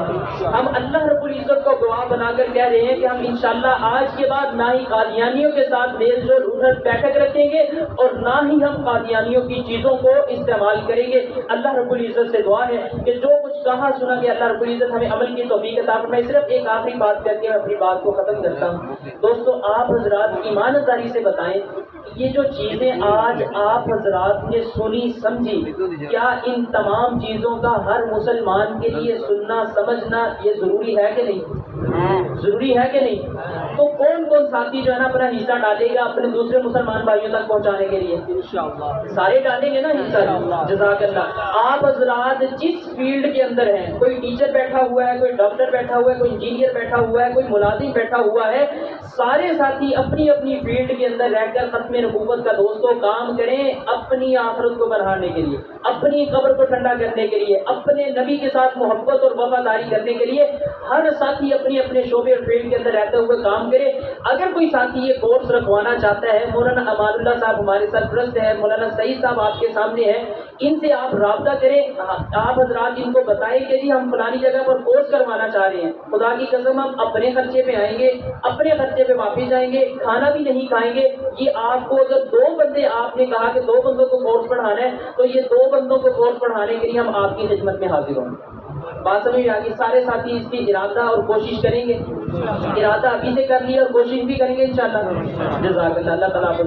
ہم اللہ رب العزت کو گواہ بنا کر کہہ رہے ہیں کہ ہم انشاءاللہ آج کے بعد نہ ہی قادیانیوں کے ساتھ میل جول اٹھک بیٹھک رکھیں گے اور نہ ہی ہم قادیانیوں کی چیزوں کو استعمال کریں گے۔ اللہ رب العزت سے دعا ہے کہ جو کچھ کہا سنا گیا اللہ رب العزت ہمیں عمل کی توفیق عطا فرمائے۔ صرف ایک آخری بات کر کے میں اپنی بات کو ختم کرتا ہوں۔ دوستو آپ حضرات ایمانداری سے بتائیں یہ جو چیزیں آج آپ حضرات نے سنی سمجھی، کیا ان تمام چیزوں کا ہر مسلمان کے لیے سننا سمجھنا یہ ضروری ہے کہ نہیں؟ ضروری ہے کہ نہیں؟ تو کون کون ساتھی جو ہے نا اپنا حصہ ڈالے گا اپنے دوسرے مسلمان بھائیوں تک پہنچانے کے لیے؟ سارے ڈالیں گے نا حصہ؟ جزاک اللہ۔ آپ حضرات جس فیلڈ کے اندر ہیں، کوئی ٹیچر بیٹھا ہوا ہے، کوئی ڈاکٹر بیٹھا ہوا ہے، کوئی انجینئر بیٹھا ہوا ہے، کوئی ملازم بیٹھا ہوا ہے، سارے ساتھی اپنی اپنی فیلڈ کے اندر رہ کر ختم نبوت کا دوستوں کام کریں، اپنی آخرت کو بڑھانے کے لیے، اپنی قبر کو ٹھنڈا کرنے کے لیے، اپنے نبی کے ساتھ محبت اور وفاداری کرنے کے لیے ہر ساتھی اپنی اپنے شعبے اور فیلڈ کے اندر رہتے ہوئے کام کرے۔ اگر کوئی ساتھی یہ کورس رکھوانا چاہتا ہے، مولانا امان اللہ صاحب ہمارے سرپرست ہیں، مولانا سعید صاحب آپ کے سامنے ہیں، ان سے آپ رابطہ کریں، آپ حضرات ان کو بتائیں کہ جی ہم فلانی جگہ پر کورس کروانا چاہ رہے ہیں، خدا کی قسم ہم اپنے خرچے پہ آئیں گے، اپنے خرچے پہ واپس جائیں گے، کھانا بھی نہیں کھائیں گے۔ یہ آپ کو اگر 2 بندے آپ نے کہا کہ 2 بندوں کو کورس پڑھانا ہے تو یہ 2 بندوں کو کورس پڑھانے کے لیے ہم آپ کی خدمت میں حاضر ہوں گے۔ بات سمجھ میں آ گئی؟ سارے ساتھی اس کی ارادہ اور کوشش کریں گے، ارادہ ابھی سے کر لیا اور کوشش بھی کریں گے انشاءاللہ۔ جزاک اللہ، اللہ تعالیٰ آپ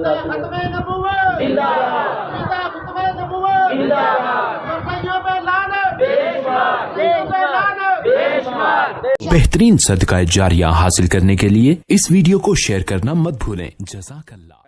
بہترین صدقہ جاریہ حاصل کرنے کے لیے اس ویڈیو کو شیئر کرنا مت بھولیں۔ جزاک اللہ۔